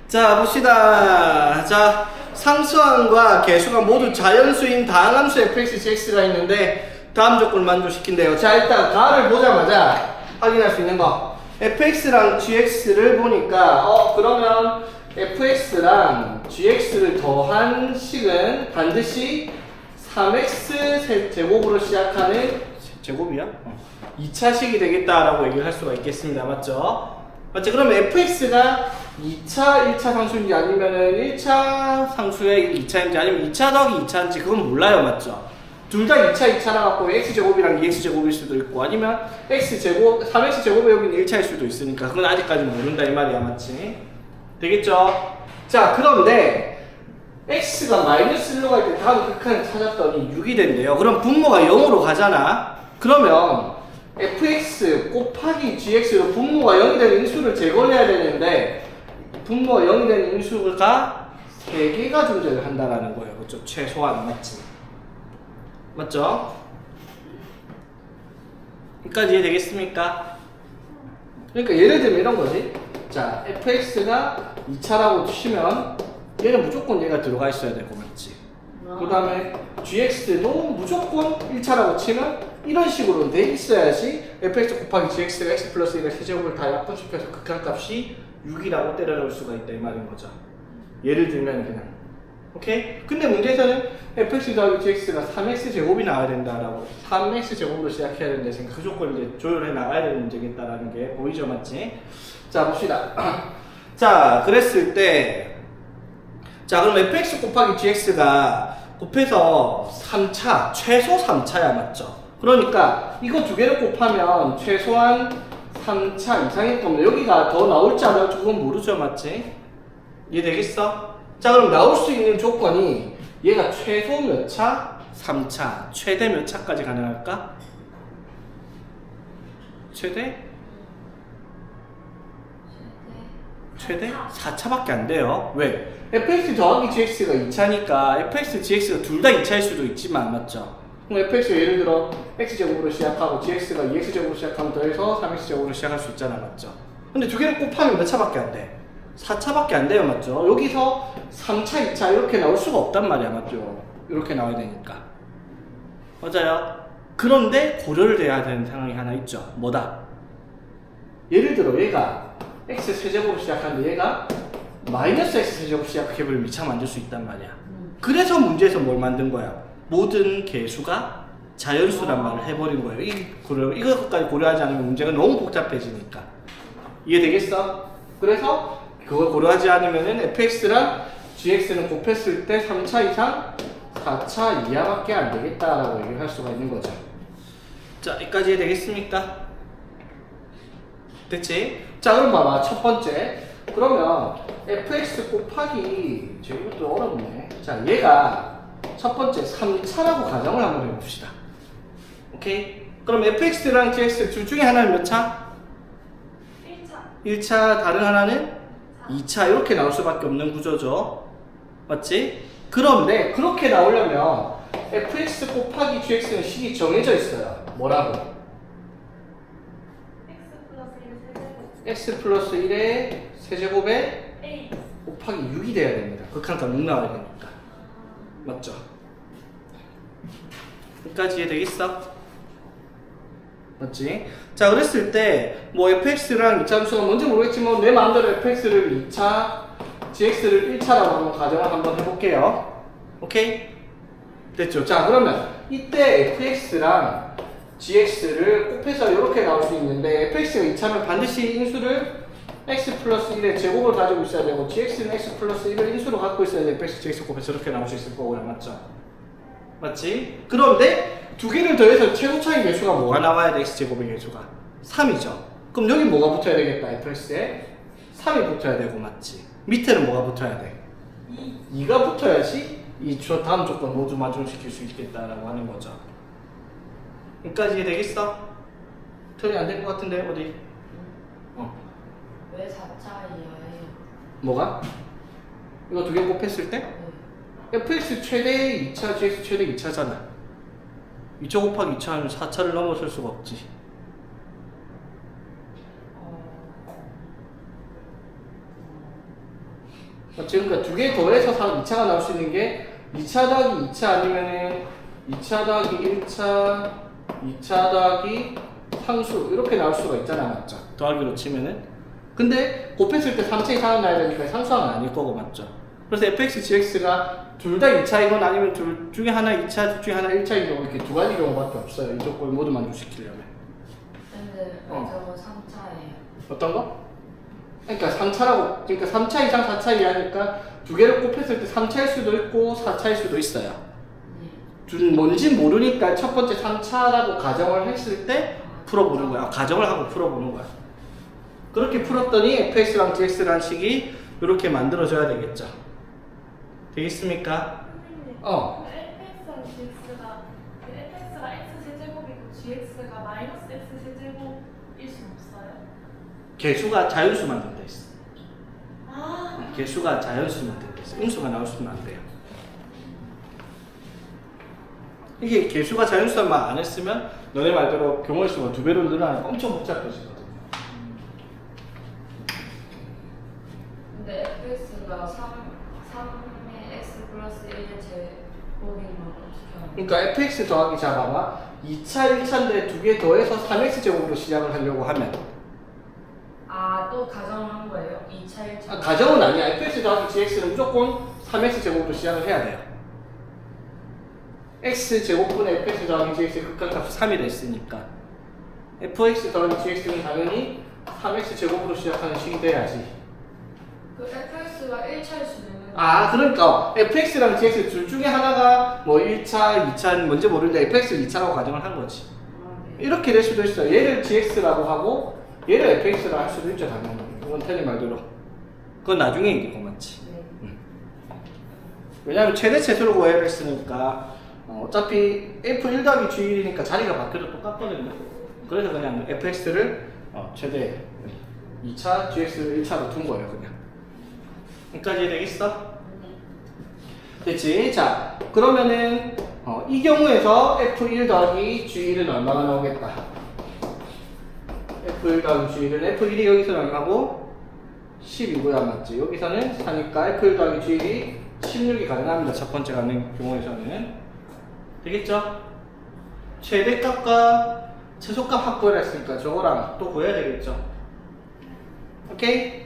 자 봅시다. 자 상수항과 개수가 모두 자연수인 다항함수 fx, gx가 있는데 다음 조건을 만족시킨대요. 자 일단 가를 보자마자 확인할 수 있는 거 fx랑 gx를 보니까 그러면 fx랑 gx를 더한 식은 반드시 3x 제곱으로 시작하는 제곱이야? 2차식이 되겠다라고 얘기를 할 수가 있겠습니다. 맞죠? 맞지? 그러면 fx가 2차, 1차 상수인지 아니면은 1차 상수의 2차인지 아니면 2차 더하기 2차인지 그건 몰라요. 맞죠? 둘 다 2차, 2차라 갖고 x제곱이랑 2x제곱일 수도 있고 아니면 x제곱, 3x제곱에 여기는 1차일 수도 있으니까 그건 아직까지 모른다 이 말이야. 맞지? 되겠죠? 자 그런데 x가 마이너스 1로 갈 때 다음 극한을 찾았더니 6이 된대요. 그럼 분모가 0으로 가잖아. 그러면 fx 곱하기 gx로 분모가 0이 되는 인수를 제거해야 되는데 분모가 0이 되는 인수가 3개가 존재를 한다는 거예요. 그렇죠? 최소한 맞지? 맞죠? 여기까지 이해되겠습니까? 그러니까 예를 들면 이런 거지. 자 fx가 2차라고 치면 얘는 무조건 얘가 들어가 있어야 되고 맞지? 그 다음에 gx도 무조건 1차라고 치면 이런 식으로 돼 있어야지 fx 곱하기 gx가 x 플러스 1의 세제곱을 다 약분시켜서 극한값이 6이라고 때려놓을 수가 있다 이 말인 거죠. 예를 들면 그냥 오케이? 근데 문제에서는 fx 더하기 gx가 3x 제곱이 나와야 된다라고 3x 제곱으로 시작해야 된다 생각 그 조건을 이제 조율해 나가야 되는 문제겠다라는 게 보이죠, 맞지? 자 봅시다. 자 그랬을 때 자 그럼 fx 곱하기 gx가 곱해서 3차 최소 3차야 맞죠? 그러니까 이거 두 개를 곱하면 최소한 3차 이상일 겁니다. 여기가 더 나올지 안 나올지 그건 모르죠, 맞지? 이해되겠어? 자 그럼 나올 수 있는 조건이 얘가 최소 몇 차? 3차. 최대 몇 차까지 가능할까? 최대? 최대 4차밖에 안 돼요. 왜? fx 더하기 gx가 2차니까 fx, gx가 둘 다 2차일 수도 있지만 맞죠? 그럼 fx가 예를 들어 x제곱으로 시작하고 gx가 2x제곱으로 시작하면 더해서 3x제곱으로 시작할 수 있잖아, 맞죠? 근데 두 개를 곱하면 몇 차밖에 안 돼? 4차밖에 안 돼요, 맞죠? 여기서 3차, 2차 이렇게 나올 수가 없단 말이야, 맞죠? 이렇게 나와야 되니까. 맞아요? 그런데 고려를 해야 되는 상황이 하나 있죠. 뭐다? 예를 들어 얘가 x 세제곱으로 시작하는데 얘가 마이너스 x 세제곱 시작해버리면 2차 만들 수 있단 말이야. 그래서 문제에서 뭘 만든 거야? 모든 개수가 자연수란 말을 해버린 거예요. 이것까지 고려하지 않으면 문제가 너무 복잡해지니까. 이해되겠어? 그래서 그걸 고려하지 않으면은 fx랑 gx는 곱했을 때 3차 이상 4차 이하밖에 안 되겠다라고 얘기를 할 수가 있는 거죠. 자, 여기까지 이해되겠습니까? 됐지? 자, 그럼 봐봐. 첫 번째. 그러면 fx 곱하기 이것도 어렵네. 자, 얘가 첫 번째 3차라고 가정을 한번 해봅시다. 오케이? 그럼 fx랑 gx 둘 중에 하나는 몇 차? 1차. 1차, 다른 하나는 2차 이렇게 나올 수밖에 없는 구조죠. 맞지? 그런데 그렇게 나오려면 fx 곱하기 gx는 식이 정해져 있어요. 뭐라고? x 플러스 1의 세제곱에 A. 곱하기 6이 돼야 됩니다. 극한값 6 나와야 되니까. 맞죠? 여기까지 이해되겠어? 맞지? 자, 그랬을 때 뭐 fx랑 2차 함수가 뭔지 모르겠지만 내 마음대로 fx를 2차, gx를 1차라고 한번 가정을 한번 해볼게요. 오케이? 됐죠? 자, 그러면 이때 fx랑 gx를 곱해서 이렇게 나올 수 있는데 fx가 2차면 반드시 인수를 x 플러스 1의 제곱을 가지고 있어야 되고 gx는 x 플러스 1을 인수로 갖고 있어야 돼. fx, gx 곱해서 이렇게 나올 수 있을 거고요. 맞죠? 맞지? 그런데 두 개를 더해서 최고차의 개수가 뭐가 나와야 돼? x제곱의 개수가 3이죠. 그럼 여기 뭐가 붙어야 되겠다? fx에 3이 붙어야 되고 맞지? 밑에는 뭐가 붙어야 돼? 2가 붙어야지 이 다음 조건 모두 만족시킬 수 있겠다라고 하는 거죠. 여기까지 이해되겠어? 처리 안 될 것 같은데 어디? 왜 4차 이하예요? 뭐가? 이거 두 개 곱했을 때? fx 최대 2차, gx 최대 2차잖아. 2차 곱하기 2차 하면 4차를 넘어설 수가 없지. 맞지? 그러니까 두 개 더해서 2차가 나올 수 있는 게 2차 더하기 2차 아니면은 2차 더하기 1차, 2차 더하기 상수 이렇게 나올 수가 있잖아, 맞죠? 더하기로 치면은. 근데 곱했을 때 3차 이상은 나야 되니까 상수항은 아닐 거고, 맞죠? 그래서 fx, gx가 둘 다 2차이건 아니면 둘 중에 하나 2차, 둘 중에 하나 1차인 경우 이렇게 두 가지 경우밖에 없어요. 이 조건을 모두 만족시키려면. 근데 저거 3차예요. 어떤 거? 그러니까 3차라고, 그러니까 3차 이상 4차 이하니까 두 개를 곱했을 때 3차일 수도 있고 4차일 수도 있어요. 뭔지 모르니까 첫 번째 3차라고 가정을 했을 때 풀어보는 거야. 가정을 하고 풀어보는 거야. 그렇게 풀었더니 fx랑 gx라는 식이 이렇게 만들어져야 되겠죠. 되겠습니까? 선생님. 어. fx랑 fx가 x 세제곱이고 gx가 마이너스 x 세제곱일 순 없어요? 개수가 자연수만 된다 했어. 아. 개수가 자연수만 된다 했어. 음수가 나올 수는 안 돼요. 이게 개수가 자연수란 말 안 했으면 너네 말대로 경우의 수가 2배로 늘어나니까 엄청 복잡해지거든요. 근데 fx가 3의 x 플러스 1의 어딘가 어떻게 하나? 그러니까 fx 더하기 자 봐봐 2차 1차인데 두 개 더해서 3x 제곱으로 시작을 하려고 하면 또 가정을 한 거예요? 2차 1차? 가정은 아니야. fx 더하기 gx는 무조건 3x 제곱으로 시작을 해야 돼요. x 제곱분의 fx 더하기 gx의 극한값이 3이 됐으니까 fx 더하기 gx는 당연히 3x 제곱으로 시작하는 식이 돼야지. 그 fx가 1차일 수도 있는 그러니까 fx랑 gx 둘 중에 하나가 뭐 1차, 2차는 뭔지 모르는데 fx를 2차라고 가정을 한 거지. 네. 이렇게 될 수도 있어요. 얘를 gx라고 하고 얘를 fx라고 할 수도 있죠, 당연히. 이건 틀린 말대로. 그건 나중에 얘기고 맞지. 네. 왜냐면 최대 최소를 구해야 했으니까 어차피 f1 더하기 g1이니까 자리가 바뀌어도 똑같거든요. 그래서 그냥 fx를 최대 2차, gx를 1차로 둔 거예요, 그냥. 여기까지 되겠어? 됐지? 자, 그러면은 이 경우에서 f1 더하기 g1은 얼마가 나오겠다? f1 더하기 g1은 f1이 여기서는 얼마고? 10이고요, 맞지? 여기서는 4니까 f1 더하기 g1이 16이 가능합니다. 첫 번째 가능 경우에서는. 되겠죠? 최대값과 최소값 확보를 했으니까 저거랑 또 구해야 되겠죠? 오케이?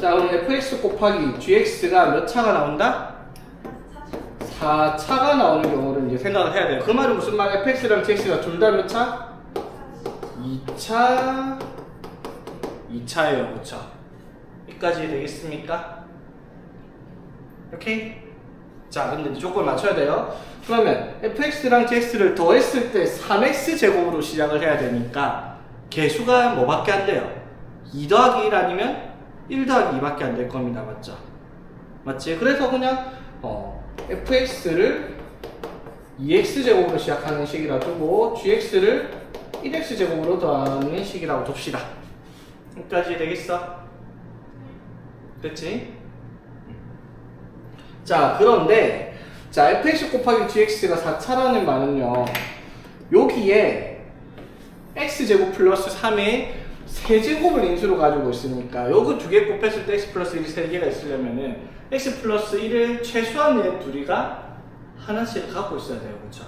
자, 그럼 fx 곱하기 gx가 몇 차가 나온다? 4차가 나오는 경우를 이제 생각을 해야 돼요. 그 말은 무슨 말? fx랑 gx가 둘 다 몇 차? 2차, 2차예요, 그쵸? 여기까지 되겠습니까? 오케이? 자, 근데 이제 조건을 맞춰야 돼요. 그러면 fx랑 gx를 더했을 때 3x 제곱으로 시작을 해야 되니까 개수가 뭐밖에 안 돼요? 2 더하기 1 아니면 1 더하기 2밖에 안 될 겁니다. 맞죠? 맞지? 그래서 그냥 fx를 2x 제곱으로 시작하는 식이라 두고 gx를 1x 제곱으로 더하는 식이라고 둡시다. 여기까지 되겠어? 됐지? 자, 그런데 자, fx 곱하기 gx가 4차라는 말은요, 여기에 x제곱 플러스 3의 세제곱을 인수로 가지고 있으니까 요거 두 개 곱했을 때 x 플러스 1이 3개가 있으려면은 x 플러스 1을 최소한 얘 둘이가 하나씩 갖고 있어야 돼요. 그쵸?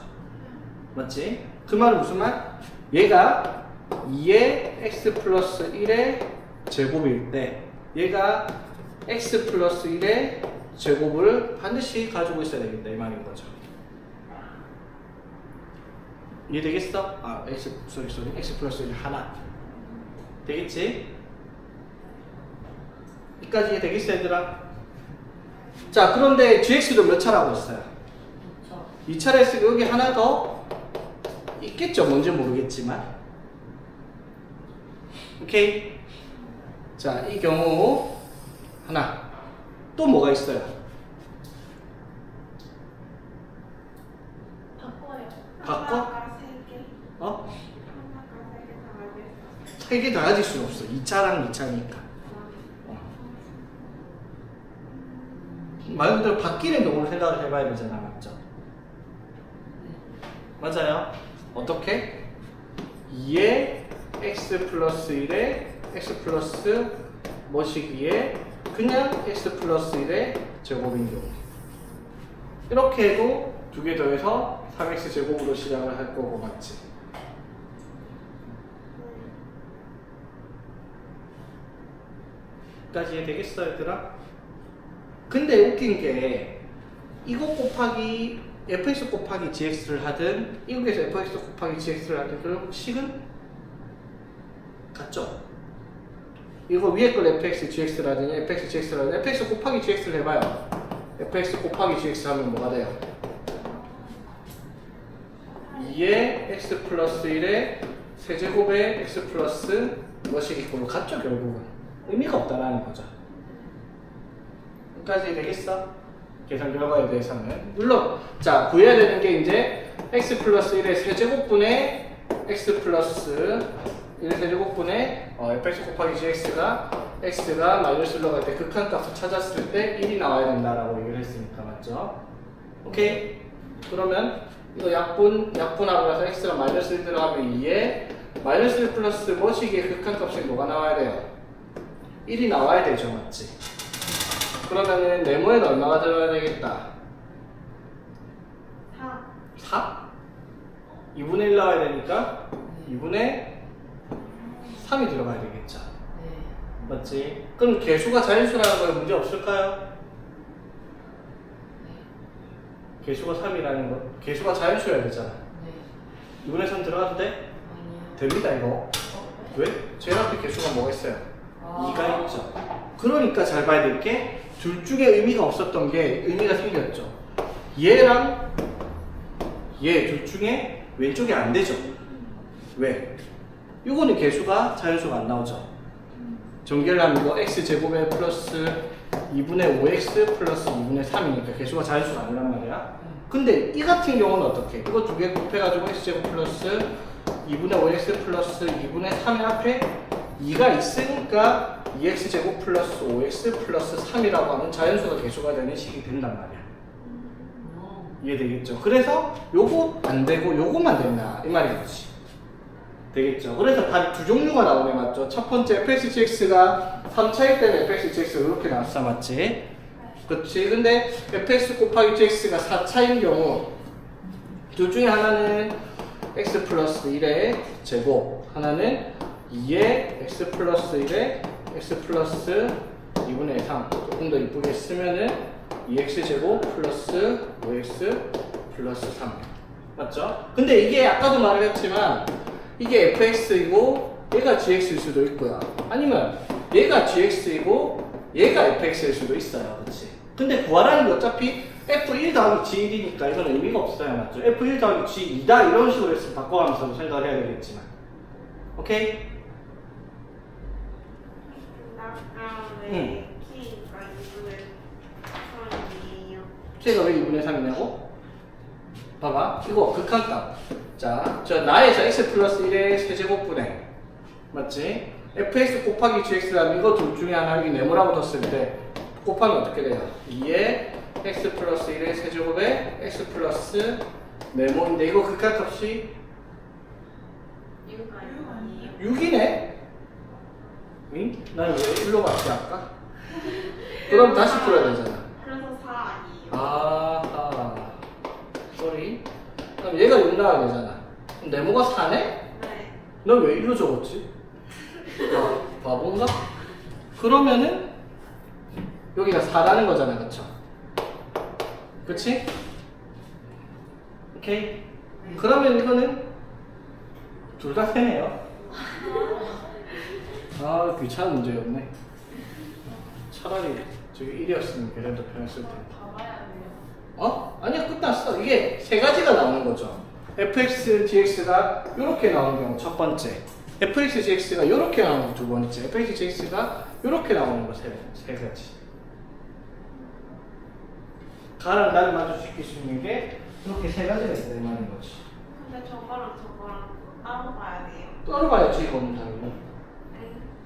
맞지? 그 말은 무슨 말? 얘가 2의 x 플러스 1의 제곱일 때 얘가 x 플러스 1의 제곱을 반드시 가지고 있어야 되겠다 이 말인 거죠. 이해되겠어? x 플러스 1 하나 되겠지? 여기까지 이해되겠어 얘들아? 자, 그런데 gx도 몇 차라고 했어요? 2차를 했으니까 여기 하나 더 있겠죠? 뭔지 모르겠지만. 오케이? 자, 이 경우 하나 또 뭐가 있어요? 바꿔요. 바꿔? 하나가 3개. 어? 하나가 3개 다 가질 수 3개 다 가질 수는 없어. 2차랑 2차니까. 말 그대로 바뀌는 경우를 생각을 해봐야 되잖아. 맞죠? 맞아요. 어떻게? 2의 x 플러스 1의 x 플러스 뭐시기에 그냥 x 플러스 1의 제곱인 경우. 이렇게 해도 두 개 더해서 3x 제곱으로 시작을 할 거고, 맞지? 여기까지 되겠어 얘들아? 근데 웃긴 게 이거 곱하기 fx 곱하기 gx를 하든 이거에서 fx 곱하기 gx를 하든 결국 식은 같죠? 이거 위에 걸 fx gx라든지 fx gx라든지 fx 곱하기 gx를 해봐요. fx 곱하기 gx 하면 뭐가 돼요? 2의 x 플러스 1의 세제곱의 x 플러스 무엇이겠고 같죠 결국은. 의미가 없다라는 거죠. 여기까지 되겠어? 계산 결과에 대해서는. 물론, 자, 구해야 되는 게 이제 x 플러스 1의 세제곱분의 x 플러스 1의 세제곱분의 fx 곱하기 gx가 x가 마이너스로 갈 때 극한값을 찾았을 때 1이 나와야 된다라고 얘기를 했으니까, 맞죠? 오케이? 그러면 이거 약분하고 나서 x가 마이너스 1 들어가면 2에 마이너스 1 플러스 뭐시기의 극한값이 뭐가 나와야 돼요? 1이 나와야 되죠, 맞지? 그러면은 네모에는 얼마가 들어가야 되겠다? 4? 2분의 1 나와야 되니까 2분의 3이 들어가야 되겠죠. 네. 맞지? 그럼 개수가 자연수라는 거에 문제 없을까요? 개수가 3이라는 거. 개수가 자연수여야 되잖아. 네. 2분의 3 들어가도 돼? 아니요. 됩니다, 이거. 어? 왜? 제일 앞에 개수가 뭐가 있어요? 아. 2가 있죠. 그러니까 잘 봐야 될 게 둘 중에 의미가 없었던 게 의미가 생겼죠. 얘랑 얘 둘 중에 왼쪽이 안 되죠. 왜? 이거는 개수가 자연수가 안 나오죠. 전개를 하면 이거 x제곱에 플러스 2분의 5x 플러스 2분의 3이니까 개수가 자연수가 아니란 말이야. 근데 이 같은 경우는 어떻게? 이거 두 개 곱해가지고 x제곱 플러스 2분의 5x 플러스 2분의 3의 앞에 2가 있으니까 2x제곱 플러스 5x 플러스 3이라고 하는 자연수가 개수가 되는 식이 된단 말이야. 이해되겠죠? 그래서 요거 안 되고 요거만 된다 이 말이겠지. 되겠죠? 그래서 답이 두 종류가 나오네, 맞죠? 첫 번째 fxgx가 3차일 때는 fxgx가 이렇게 나왔어, 맞지? 그렇지. 근데 fx 곱하기 gx가 4차인 경우 둘 중에 하나는 x 플러스 1의 제곱, 하나는 2의 x 플러스 1의 x 플러스 2분의 3. 조금 더 이쁘게 쓰면은 2x제곱 플러스 5x 플러스 3. 맞죠? 근데 이게 아까도 말을 했지만 이게 fx이고 얘가 gx일 수도 있고요. 아니면 얘가 gx이고 얘가 fx일 수도 있어요. 그렇지? 근데 구하라는 게 어차피 f1 더하기 g1이니까 이건 의미가 없어요. 맞죠? f1 더하기 g2다 이런 식으로 해서 바꿔가면서 생각을 해야 되겠지만. 오케이? 응. 키가 2분의 3이에요. k가 왜 2분의 3이냐고? 봐봐. 이거 극한값. 자, 저 나에서 x 플러스 1의 세제곱분의 맞지? fx 곱하기 gx라면 이거 둘 중에 하나 여기 네모라고 뒀을 때 곱하면 어떻게 돼요? 2의 x 플러스 1의 세제곱에 x 플러스 네모인데 이거 극한값이 6 아니에요? 6이네? 응? 난 왜 1로 맞지 아까? 그럼 다시 풀어야 되잖아. 그래서 4 아니에요? 아하. 쏘리. 그럼 얘가 6 나와야 되잖아. 그럼 네모가 4네? 네. 넌 왜 1로 적었지? 바본가? 그러면은 여기가 4라는 거잖아, 그쵸? 그치? 오케이? 그러면 이거는 둘 다 세네요. 아, 귀찮은 문제였네. 차라리 저기 1이었으면 계산도 편했을 텐데. 봐봐야 돼요. 어? 아니야, 끝났어. 이게 세 가지가 나오는 거죠. fx, gx가 이렇게 나오는 경우 첫 번째, fx, gx가 이렇게 나오는 거 두 번째, fx, gx가 이렇게 나오는 거 세 가지. 가랑 나를 마주시킬 수 있는 게 이렇게 세 가지가 있다는 말인 거지. 근데 저거랑 따로 봐야 돼요. 따로 봐야지, 이거는 당연히.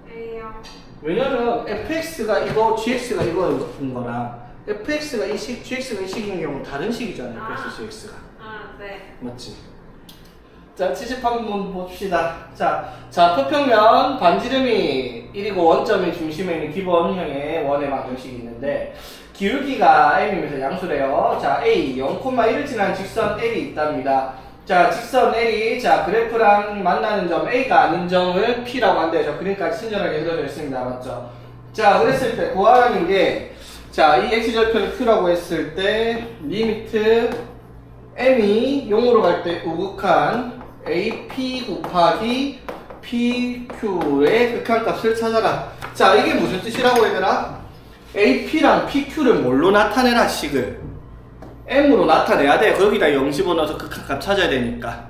A요. 왜냐면 fx가 이거, gx가 이거인 거랑 fx가 이 식, gx가 이 식인 경우 다른 식이잖아요. fx, gx가. 아, 네. 맞지? 자, 70 한번 봅시다. 자, 표평면 반지름이 1이고 원점이 중심에 있는 기본형의 원의 방정식이 있는데 기울기가 m이면서 양수래요. 자, a 0,1을 지난 직선 L이 있답니다. 자, 직선 L이 자 그래프랑 만나는 점 A가 아닌 점을 P라고 한대요. 저 그림까지 친절하게 그려져 있습니다. 맞죠? 자, 그랬을 때 구하라는 게 자, 이 x절편 Q라고 했을 때 리미트 m이 0으로 갈 때 우극한 AP 곱하기 PQ의 극한값을 찾아라. 자, 이게 무슨 뜻이라고 얘들아? AP랑 PQ를 뭘로 나타내라 식을 M으로 나타내야 돼. 거기다 0 집어넣어서 극한값 찾아야 되니까.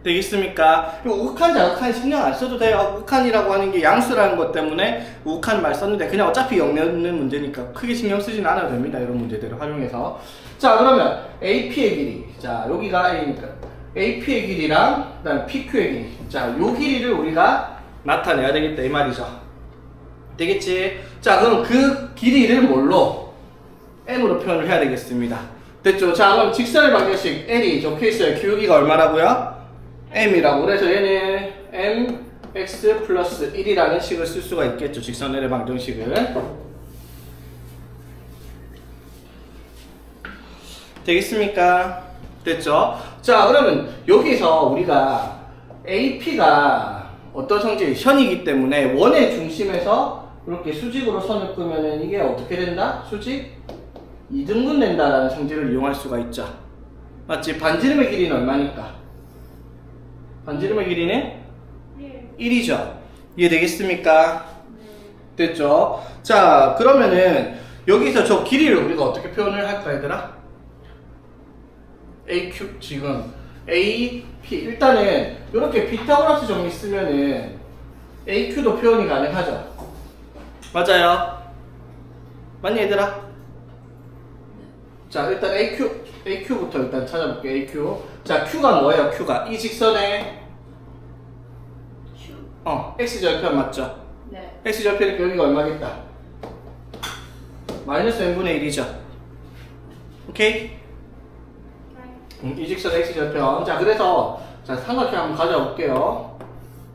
되겠습니까? 우극한, 자극한 신경 안 써도 돼요. 우극한이라고 하는 게 양수라는 것 때문에 우극한 말 썼는데 그냥 어차피 0 넣는 문제니까 크게 신경 쓰진 않아도 됩니다. 이런 문제들을 활용해서. 자, 그러면 AP의 길이. 자, 여기가 A니까. AP의 길이랑 그다음 PQ의 길이. 자, 요 길이를 우리가 나타내야 되겠다 이 말이죠. 되겠지? 자, 그럼 그 길이를 뭘로? M으로 표현을 해야 되겠습니다. 됐죠? 자, 그럼 직선의 방정식 L이 적혀있어요. 기울기가 얼마라고요? M이라고. 그래서 얘는 MX 플러스 1이라는 식을 쓸 수가 있겠죠. 직선 L의 방정식을. 되겠습니까? 됐죠? 자, 그러면 여기서 우리가 AP가 어떤 성질? 현이기 때문에 원의 중심에서 이렇게 수직으로 선을 끄면은 이게 어떻게 된다? 수직 2등분 된다라는 성질을 이용할 수가 있죠. 맞지? 반지름의 길이는 얼마니까? 반지름의 길이는 1이죠. 이해되겠습니까? 됐죠? 자, 그러면은 여기서 저 길이를 우리가 어떻게 표현을 할까, 얘들아? AQ, 지금 AP, 일단은 이렇게 피타고라스 정리 쓰면은 AQ도 표현이 가능하죠. 맞아요. 맞니, 얘들아? 자, 일단 AQ부터 일단 찾아볼게요. AQ. 자, Q가 뭐예요? Q가 이 직선의 X절편 맞죠? 네. X절편이니까 여기가 얼마겠다? 마이너스 n분의 1이죠. 오케이? 이 직선 X절편. 자, 그래서 자, 삼각형 한번 가져볼게요.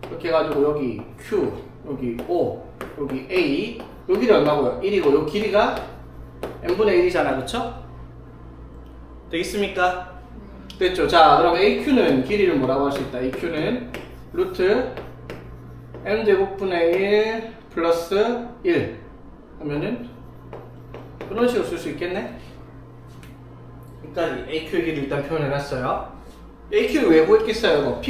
이렇게 해가지고 여기 Q, 여기 O, 여기 A, 여기가 얼마고요? 1이고 요 길이가 n분의 1이잖아, 그쵸? 되겠습니까? 됐죠? 자, 그럼 AQ는 길이를 뭐라고 할 수 있다? AQ는 루트 m제곱분의 1 플러스 1 하면은 그런 식으로 쓸 수 있겠네? 그러니까 AQ의 길이를 일단 표현해놨어요. AQ를 왜 구했겠어요? 이거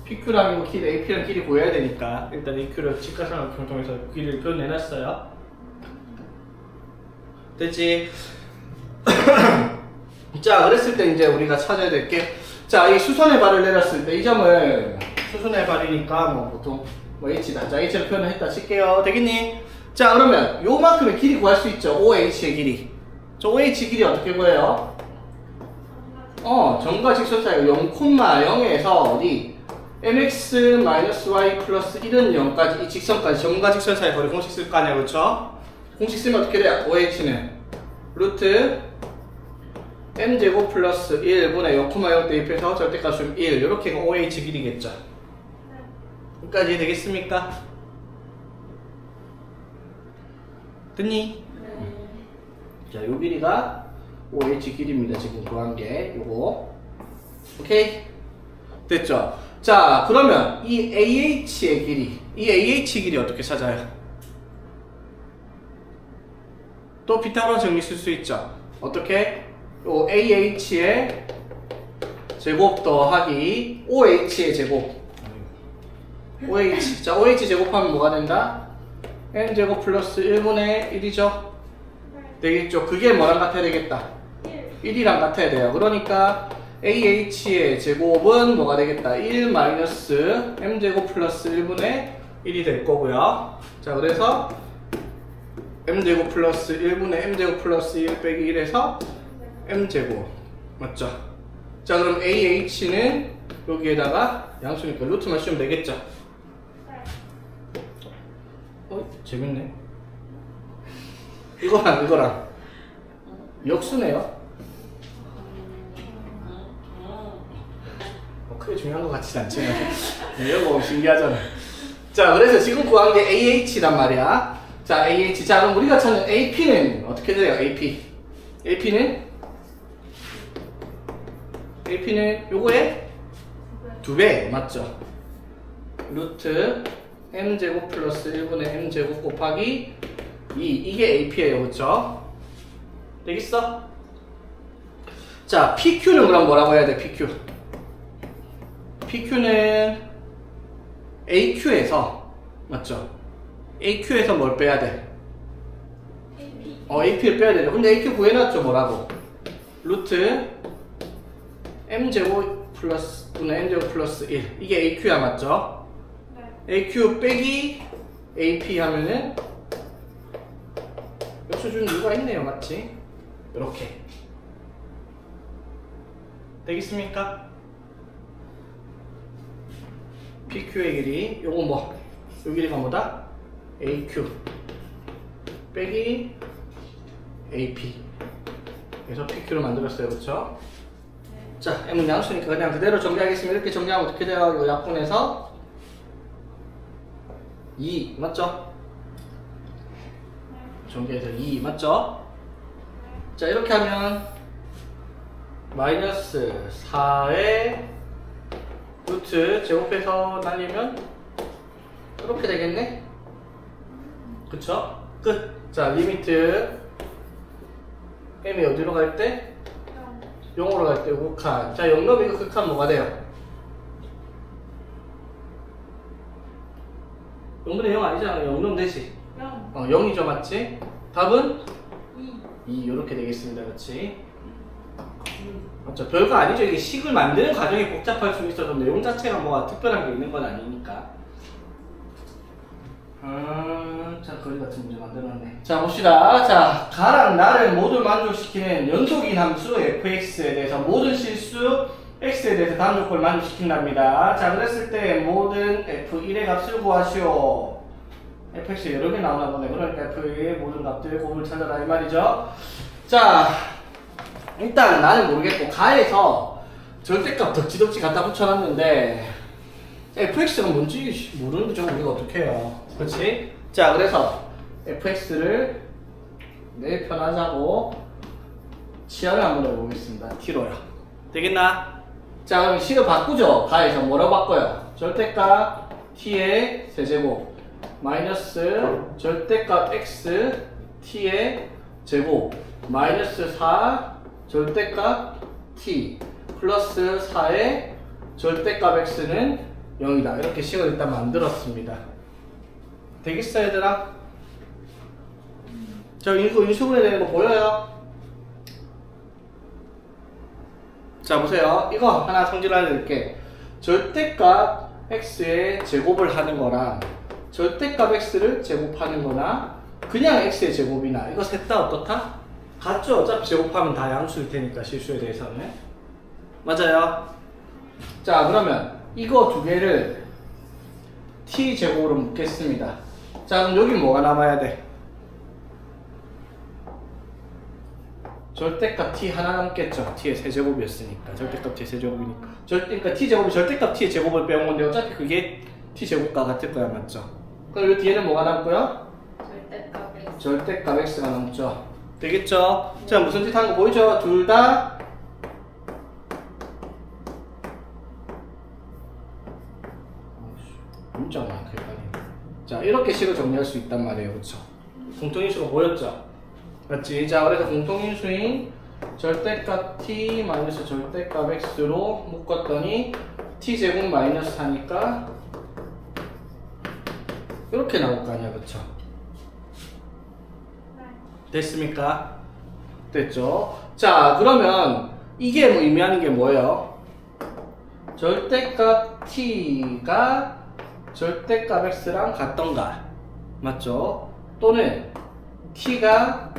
PQ랑 이거 길이, AP랑 길이 구해야 되니까 일단 AQ를 직각삼각형을 통해서 길이를 표현해놨어요. 됐지? 자, 그랬을 때 이제 우리가 찾아야 될 게, 자, 이 수선의 발을 내렸을 때 이 점을 수선의 발이니까 뭐 보통 뭐 H다. 자, H를 표현을 했다 칠게요. 되겠니? 자, 그러면 요만큼의 길이 구할 수 있죠. OH의 길이. 저 OH 길이 어떻게 구해요? 점과 직선 사이 0,0에서 어디? mx-y 플러스 1은 0까지 이 직선까지 점과 직선 사이 거리 공식 쓸 거 아니야, 그렇죠? 공식 쓰면 어떻게 돼요? OH는 루트 m제곱 플러스 1분의 0,0 대입해서 절대값은 1 이렇게가 OH 길이겠죠. 여기까지 되겠습니까? 됐니? 자, 요 길이가 OH 길이입니다. 지금 구한 게 요거. 오케이? 됐죠? 자, 그러면 이 AH의 길이, 이 AH 길이 어떻게 찾아요? 또 피타고라스 정리 쓸 수 있죠? 어떻게? 요 AH의 제곱 더하기 OH의 제곱. OH. 자, OH 제곱하면 뭐가 된다? n제곱 플러스 1분의 1이죠? 되겠죠? 그게 뭐랑 같아야 되겠다? 1이랑 같아야 돼요. 그러니까 AH의 제곱은 뭐가 되겠다? 1 마이너스 m제곱 플러스 1분의 1이 될 거고요. 자, 그래서 m제곱 플러스 1분의 m제곱 플러스 1 빼기 1에서 m제곱. 맞죠? 자, 그럼 AH는 여기에다가 양수니까 루트만 씌우면 되겠죠? 재밌네. 이거랑 역수네요. 크게 중요한 것 같진 않지만 이거 신기하잖아. 자, 그래서 지금 구한 게 AH란 말이야. 자, AH. 자, 그럼 우리가 찾는 AP는 어떻게 돼요? AP는 요거의 2배 맞죠? 루트 m제곱 플러스 1분의 m제곱 곱하기 2 이게 AP예요, 그쵸? 되겠어? 자, PQ는 그럼 뭐라고 해야 돼? PQ는 AQ에서 맞죠? AQ에서 뭘 빼야 돼? AP를 빼야 되죠. 근데 AQ 구해놨죠, 뭐라고? 루트 m제곱 플러스 분의 m제곱 플러스 1 이게 AQ야, 맞죠? AQ 빼기 AP 하면은 역수 준 이유가 있네요, 맞지? 이렇게 되겠습니까? PQ의 길이 요거 뭐? 요 길이가 뭐다? AQ 빼기 AP 그래서 PQ를 만들었어요, 그쵸? 자, M은 양수니까 그냥 그대로 정리하겠습니다. 이렇게 정리하면 어떻게 돼요? 이거 약분해서 2 맞죠? 정리해서 2 맞죠? 자, 이렇게 하면 마이너스 4의 루트 제곱해서 날리면 이렇게 되겠네? 그쵸? 끝! 자, 리미트 m이 어디로 갈 때? 0으로 갈 때 극한. 자, 0 넘이고 극한 뭐가 돼요? 0분의 0 아니잖아. 0 넘으면 되지. 0. 0이죠, 맞지? 답은? 2. 2 이렇게 되겠습니다. 그렇지? 맞죠? 별거 아니죠. 이게 식을 만드는 과정이 복잡할 수 있어서 내용 자체가 뭐가 특별한 게 있는 건 아니니까. 자, 거리 같은 문제 만들었네. 자, 봅시다. 자, 가랑 나를 모두 만족시키는 연속인 함수 fx에 대해서 모든 실수 x에 대해서 다음 조건을 만족시킨답니다. 자, 그랬을 때 모든 f1의 값을 구하시오. fx 여러 개 나오나 보네. 그러니까 f의 모든 값들의 곱을 찾아라 이 말이죠. 자, 일단 나는 모르겠고 가에서 절대값 덕지덕지 갖다 붙여놨는데 fx가 뭔지 모르는데 좀 우리가 어떻게 해요. 그렇지? 자, 그래서 fx를 내편하자고 치환을 한번 해보겠습니다. t로요. 되겠나? 자, 그럼 식을 바꾸죠. 가에서 뭐라고 바꿔요? 절대값 t의 세제곱 마이너스 절대값 x t의 제곱 마이너스 4 절대값 t 플러스 4의 절대값 x는 0이다. 이렇게 식을 일단 만들었습니다. 되겠어, 얘들아? 저 이거 인수분해 되는 거 보여요? 자, 보세요. 이거 하나 성질 알려줄게. 절대값 x의 제곱을 하는 거랑 절대값 x를 제곱하는 거나 그냥 x의 제곱이나 이거 셋 다 어떻다? 같죠? 어차피 제곱하면 다 양수일 테니까 실수에 대해서는. 맞아요? 자, 그러면 이거 두 개를 t제곱으로 묶겠습니다. 자, 그럼 여기 뭐가 남아야 돼? 절대값 t 하나 남겠죠. t의 세제곱이었으니까. 절대값 t의 세제곱이니까. 그러니까 t제곱이 절대값 t의 제곱을 빼온 건데 어차피 그게 t제곱과 같을 거야. 맞죠? 그럼 이 뒤에는 뭐가 남고요? 절대값 x. 절대값 x가 남죠. 되겠죠? 자, 무슨 짓 하는 거 보이죠? 둘 다 진짜 많게 가네. 자, 이렇게 식을 정리할 수 있단 말이에요. 그쵸? 공통인수가 보였죠? 맞지? 자, 그래서 공통인수인 절대값 t 마이너스 절대값 x로 묶었더니 t제곱 마이너스 4니까 이렇게 나올 거 아니야. 그쵸? 됐습니까? 됐죠? 자, 그러면 이게 뭐 의미하는 게 뭐예요? 절대값 t가 절대값 x랑 같던가, 맞죠? 또는 t가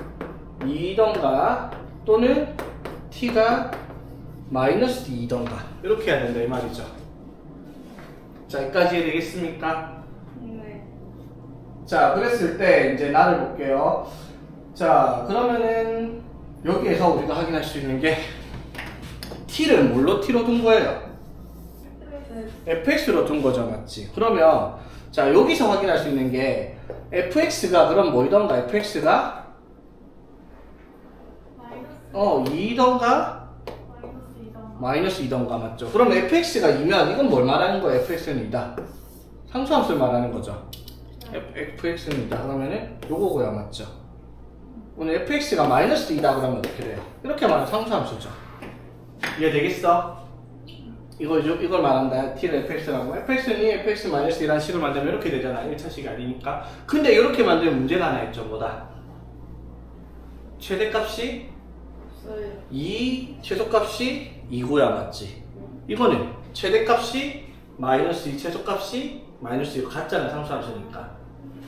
2던가 또는 t가 마이너스 2던가 이렇게 해야 된다 이 말이죠. 자, 여기까지 되겠습니까? 네. 자, 그랬을 때 이제 나를 볼게요. 자, 그러면은 여기에서 우리가 확인할 수 있는 게 t를 뭘로 t로 둔 거예요? fx로 둔 거죠, 맞지? 그러면 자, 여기서 확인할 수 있는 게 fx가 그럼 뭐이던가? fx가 마이너스 2던가 마이너스 2던가. 마이너스 2던가, 맞죠? 그럼 fx가 2면 이건 뭘 말하는 거예요? fx는 2다. 상수함수를 말하는 거죠. fx는 2다. 그러면은 요거고요, 맞죠? 오늘 fx가 마이너스 2다 그러면 어떻게 돼요? 이렇게 말하면 상수함수죠. 이해되겠어? 이걸 말한다. t를 fx라고. fx는 fx 마이너스 2라는 식을 만들면 이렇게 되잖아. 1차식이 아니니까. 근데 이렇게 만들면 문제가 하나 있죠. 뭐다? 최대값이 없어요. 2, 최소값이 2고야, 맞지? 이거는 최대값이 마이너스 2, 최소값이 마이너스 2고 같잖아, 상수함수니까.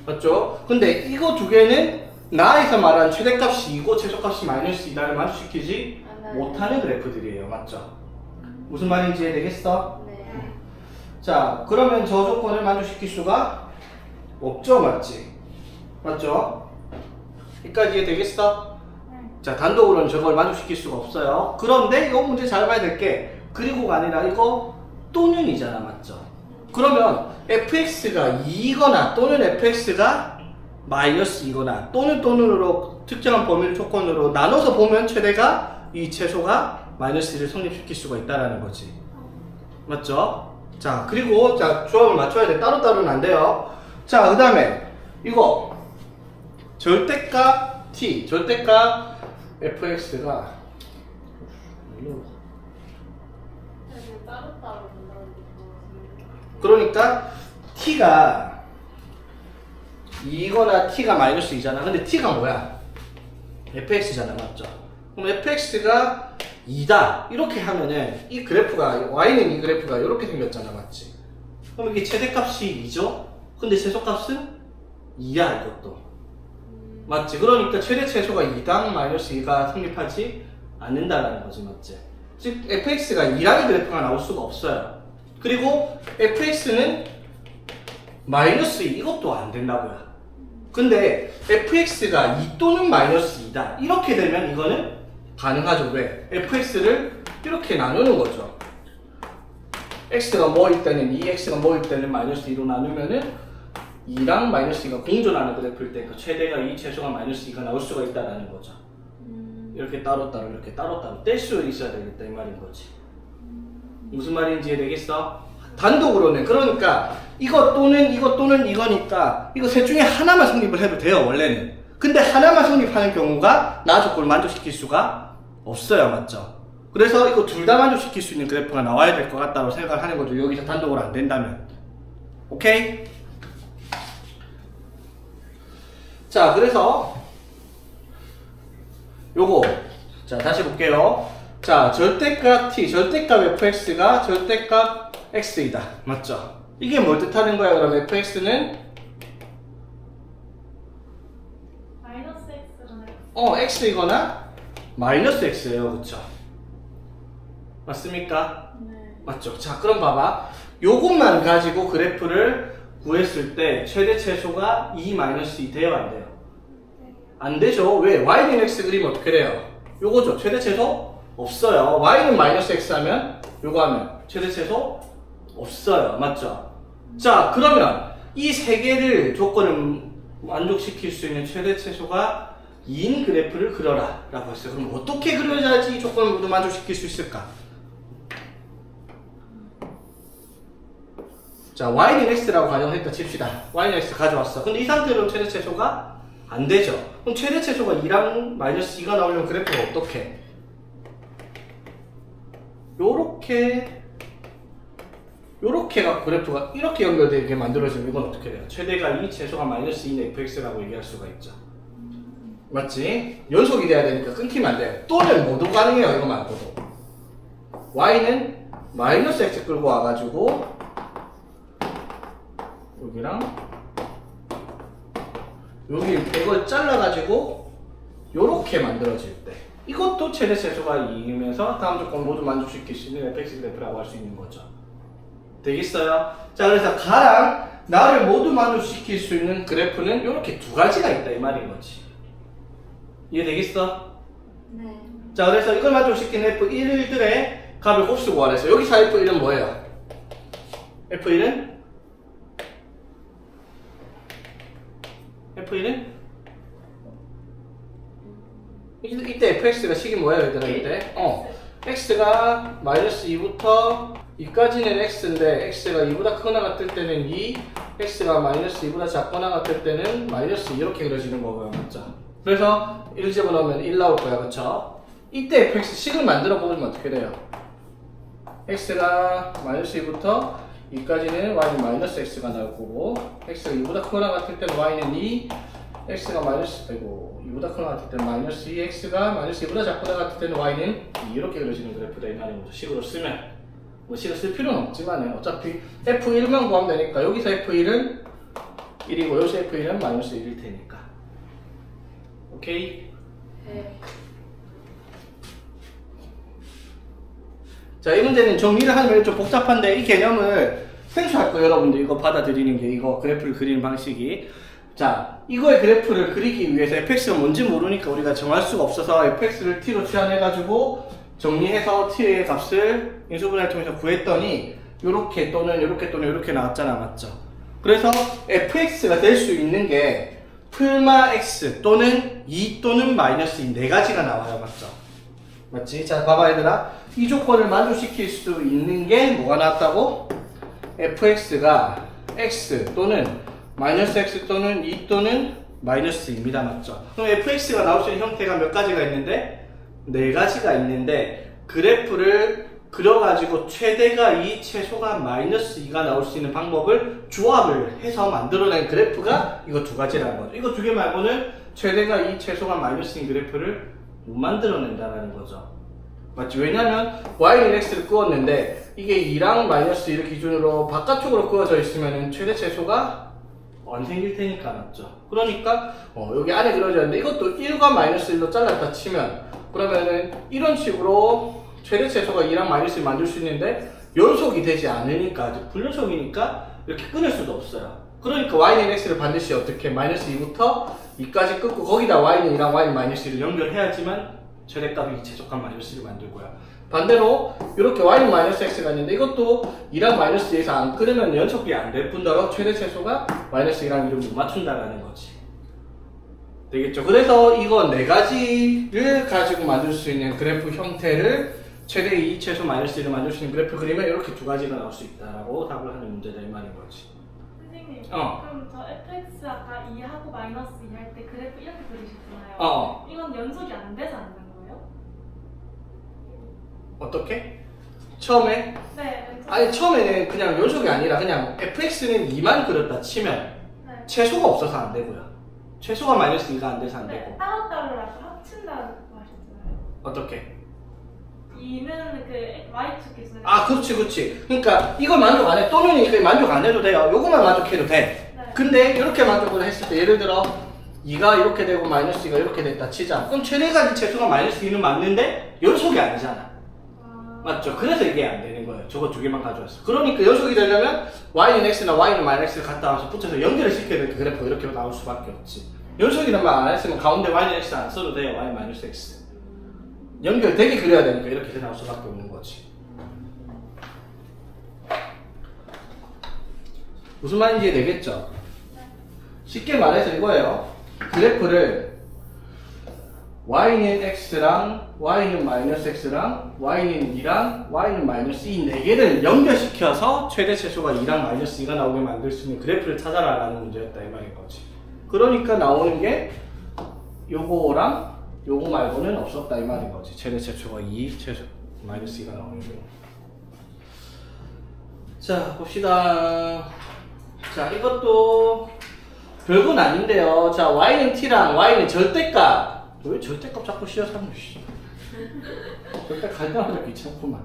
맞죠? 근데 이거 두 개는 나에서 말하는 최대값이 2고 최소값이 마이너스 2다를 만족시키지 못하는 그래프들이에요. 맞죠? 무슨 말인지 이해되겠어? 네. 자, 그러면 저 조건을 만족시킬 수가 없죠, 맞지? 맞죠? 여기까지 이해되겠어? 자, 단독으로는 저걸 만족시킬 수가 없어요. 그런데 이거 문제 잘 봐야 될 게 그리고가 아니라 이거 또는이잖아, 맞죠? 그러면 fx가 2거나 또는 fx가 마이너스 2거나 또는으로 특정한 범위를 조건으로 나눠서 보면 최대가 2, 최소가 마이너스 1을 성립시킬 수가 있다라는 거지. 맞죠? 자, 그리고 자 조합을 맞춰야 돼. 따로따로는 안 돼요. 자, 그 다음에 이거 절대값 t, 절대값 fx가 그냥 따로따로 본다는 거. 그러니까 t가 2거나 t가 마이너스 2잖아. 근데 t가 뭐야? fx잖아. 맞죠? 그럼 fx가 2다. 이렇게 하면은 이 그래프가 y는 이 그래프가 이렇게 생겼잖아. 맞지? 그럼 이게 최대값이 2죠? 근데 최소값은 2야 이것도. 맞지? 그러니까 최대 최소가 2당 마이너스 2가 성립하지 않는다라는 거지. 맞지? 즉 fx가 2라는 그래프가 나올 수가 없어요. 그리고 fx는 마이너스 2 이것도 안 된다고요. 근데 fx가 2 또는 마이너스 2다 이렇게 되면 이거는 가능하죠. 왜? fx를 이렇게 나누는 거죠. x가 뭐일 때는 2, x가 뭐일 때는 마이너스 2로 나누면은 2랑 마이너스 2가 공존하는 그래프일 때니까 최대가 2, 최소가 마이너스 2가 나올 수가 있다는 거죠. 이렇게 따로따로 이렇게 따로따로 뗄 수 있어야 되겠다 이 말인 거지. 무슨 말인지 이해되겠어? 단독으로는 그러니까 이거 또는 이거니까 이거 셋 중에 하나만 성립을 해도 돼요 원래는. 근데 하나만 성립하는 경우가 나 조건을 만족시킬 수가 없어요. 맞죠? 그래서 이거 둘 다 만족시킬 수 있는 그래프가 나와야 될 것 같다고 생각을 하는 거죠. 여기서 단독으로 안 된다면. 오케이? 자, 그래서 요거 자 다시 볼게요. 자, 절대값 t, 절대값 fx가 절대값 x이다. 맞죠? 이게 뭘 뜻하는 거야? 그럼 fx는 마이너스 x는 x이거나 마이너스 x예요. 그쵸? 맞습니까? 네. 맞죠? 자, 그럼 봐봐. 요것만 가지고 그래프를 구했을 때 최대 최소가 2 마이너스 2 돼요? 안 돼요? 안 되죠. 왜? y는 x 그리면 어떻게 돼요? 요거죠. 최대 최소 없어요. y는 마이너스 x 하면 요거 하면 최대 최소 없어요. 맞죠? 자, 그러면 이 세 개를 조건을 만족시킬 수 있는 최대 최소가 2인 그래프를 그려라 라고 했어요. 그럼 어떻게 그려야지 이 조건을 모두 만족시킬 수 있을까? 자, y는 x라고 가정했다 칩시다. y는 x 가져왔어. 근데 이 상태로는 최대 최소가 안 되죠. 그럼 최대 최소가 2랑 마이너스 2가 나오려면 그래프가 어떻게? 요렇게 갖고 그래프가 이렇게 연결되게 만들어지면 이건 어떻게 돼요? 최대가 2, 최소가 마이너스 2는 fx라고 얘기할 수가 있죠. 맞지? 연속이 돼야 되니까 끊기면 안 돼요. 또는 모두 가능해요. 이거 말고도. y는 마이너스 x 끌고 와가지고 여기랑 여기 이걸 잘라가지고 요렇게 만들어질 때 이것도 최대 최소가 2이면서 다음 조건 모두 만족시킬 수 있는 fx 그래프라고 할 수 있는 거죠. 되겠어요? 자, 그래서 가랑 나를 모두 만족시킬 수 있는 그래프는 이렇게 두 가지가 있다 이 말인 거지. 이해되겠어? 네. 자, 그래서 이걸 만족시키는 F1들의 값을 곱수 구하래서 여기서 F1은 뭐예요? F1은? 이때 fx가 식이 뭐예요 얘들아 이때? x가 마이너스 2부터 2까지는 x인데 x가 2보다 크거나 같을 때는 2, x가 마이너스 2보다 작거나 같을 때는 마이너스 2 이렇게 그려지는 거고요. 맞죠? 그래서 1 집어넣으면 1 나올 거야. 그쵸? 이때 fx 식을 만들어 보면 어떻게 돼요? x가 마이너스 2부터 2까지는 y는 마이너스 x가 나올 거고 x가 2보다 크거나 같을 때는 y는 2, x가 마이너스 되고 2보다 크거나 같을 때는 마이너스 2, x가 마이너스 2보다 작거나 같을 때는 y는 2 이렇게 그려지는 그래프다 이 말인 거죠. 식으로 쓰면 뭐 식을 쓸 필요는 없지만 어차피 f1만 구하면 되니까 여기서 f1은 1이고 여기서 f1은 마이너스 1일 테니까. 오케이? 네. 자, 이 문제는 정리를 하면 좀 복잡한데 이 개념을 생소할 거예요. 여러분들 이거 받아들이는 게 이거 그래프를 그리는 방식이. 자, 이거의 그래프를 그리기 위해서 fx가 뭔지 모르니까 우리가 정할 수가 없어서 fx를 t로 취한해가지고 정리해서 t의 값을 인수분해를 통해서 구했더니 요렇게 또는 요렇게 또는 요렇게 나왔잖아. 맞죠? 그래서 fx가 될 수 있는 게 풀마 x 또는 2 또는 마이너스 2 네 가지가 나와요. 맞죠? 맞지? 자, 봐봐 얘들아. 이 조건을 만족시킬 수 있는 게 뭐가 나왔다고? fx가 x 또는 마이너스 x 또는 2 또는 마이너스 2입니다. 맞죠? 그럼 fx가 나올 수 있는 형태가 몇 가지가 있는데? 네 가지가 있는데 그래프를 그려가지고 최대가 2, 최소가 마이너스 2가 나올 수 있는 방법을 조합을 해서 만들어낸 그래프가 이거 두 가지라는 거죠. 이거 두 개 말고는 최대가 2, 최소가 마이너스 2인 그래프를 못 만들어낸다라는 거죠. 맞지? 왜냐면 y는 x를 그었는데 이게 2랑 마이너스 1을 기준으로 바깥쪽으로 그어져 있으면 최대 최소가 안 생길 테니까. 맞죠? 그러니까 여기 안에 그려져 있는데 이것도 1과 마이너스 1로 잘랐다 치면 그러면은 이런 식으로 최대 최소가 2랑 마이너스 1 만들 수 있는데 연속이 되지 않으니까 아직 불연속이니까 이렇게 끊을 수도 없어요. 그러니까 y는 x를 반드시 어떻게 마이너스 2부터 2까지 끊고 거기다 y는 2랑 y는 마이너스 1을 연결해야지만 최대값이 최소값 마이너스 1을 만들고요. 반대로 이렇게 y는 마이너스 x가 있는데 이것도 2랑 마이너스 2에서 안 끊으면 연속이 안 될 뿐더러 최대 최소가 마이너스 2랑 1을 못 맞춘다라는 거지. 되겠죠? 그래서 이거 네 가지를 가지고 만들 수 있는 그래프 형태를 최대 2, 최소 마이너스 1을 만들 수 있는 그래프 그리면 이렇게 두 가지가 나올 수 있다라고 답을 하는 문제다 이 말인 거지. 선생님, 어. 그럼 저 fx 아까 2하고 마이너스 2 할 때 그래프 이렇게 그리셨잖아요. 이건 연속이 안 돼서 안 된 거예요? 어떻게? 처음에? 네, 연속. 아니 처음에는 그냥 연속이 아니라 그냥 fx는 2만 그렸다 치면 네. 최소가 없어서 안 되고요. 최소가 마이너스 2가 안 돼서 안 되고. 네, 따로따로라고 합친다고 하셨잖아요. 어떻게? 2는 그 y축 기준으로. 아 그렇지. 그러니까 이걸 만족 안 해. 또는 이거 만족 안 해도 돼요. 요거만 만족해도 돼. 네. 근데 이렇게 만족을 했을 때 예를 들어 2가 이렇게 되고 마이너스 2가 이렇게 됐다 치자. 그럼 최대가지 최소가 마이너스 2는 맞는데 연속이 아니잖아. 맞죠? 그래서 이게 안 되는 거예요. 저거 두 개만 가져왔어. 그러니까 연속이 되려면 y는 x나 y는 마이너스 x를 갖다 와서 붙여서 연결을 시켜야 되니까 그래프 이렇게 나올 수밖에 없지. 연속이란 말 안 했으면 가운데 y는 x 안 써도 돼요. y 마이너스 x. 연결되게 그려야 되니까 이렇게 나올 수밖에 없는 거지. 무슨 말인지 이해되겠죠? 쉽게 말해서 이거예요. 그래프를 y는 x랑 y는 마이너스 x랑 y는 2랑 y는 마이너스 2 4개를 연결시켜서 최대 최소가 2랑 마이너스 2가 나오게 만들 수 있는 그래프를 찾아라라는 문제였다 이 말인 거지. 그러니까 나오는 게 요거랑 요거 말고는 없었다 이 말인 거지. 최대 최소가 2, 최소 마이너스 2가 나오는 거. 자 봅시다. 자 이것도 별건 아닌데요. 자 y는 t랑 y는 절대값. 왜 절대값 자꾸 씌어사는 절대 갈 때마다 귀찮구만.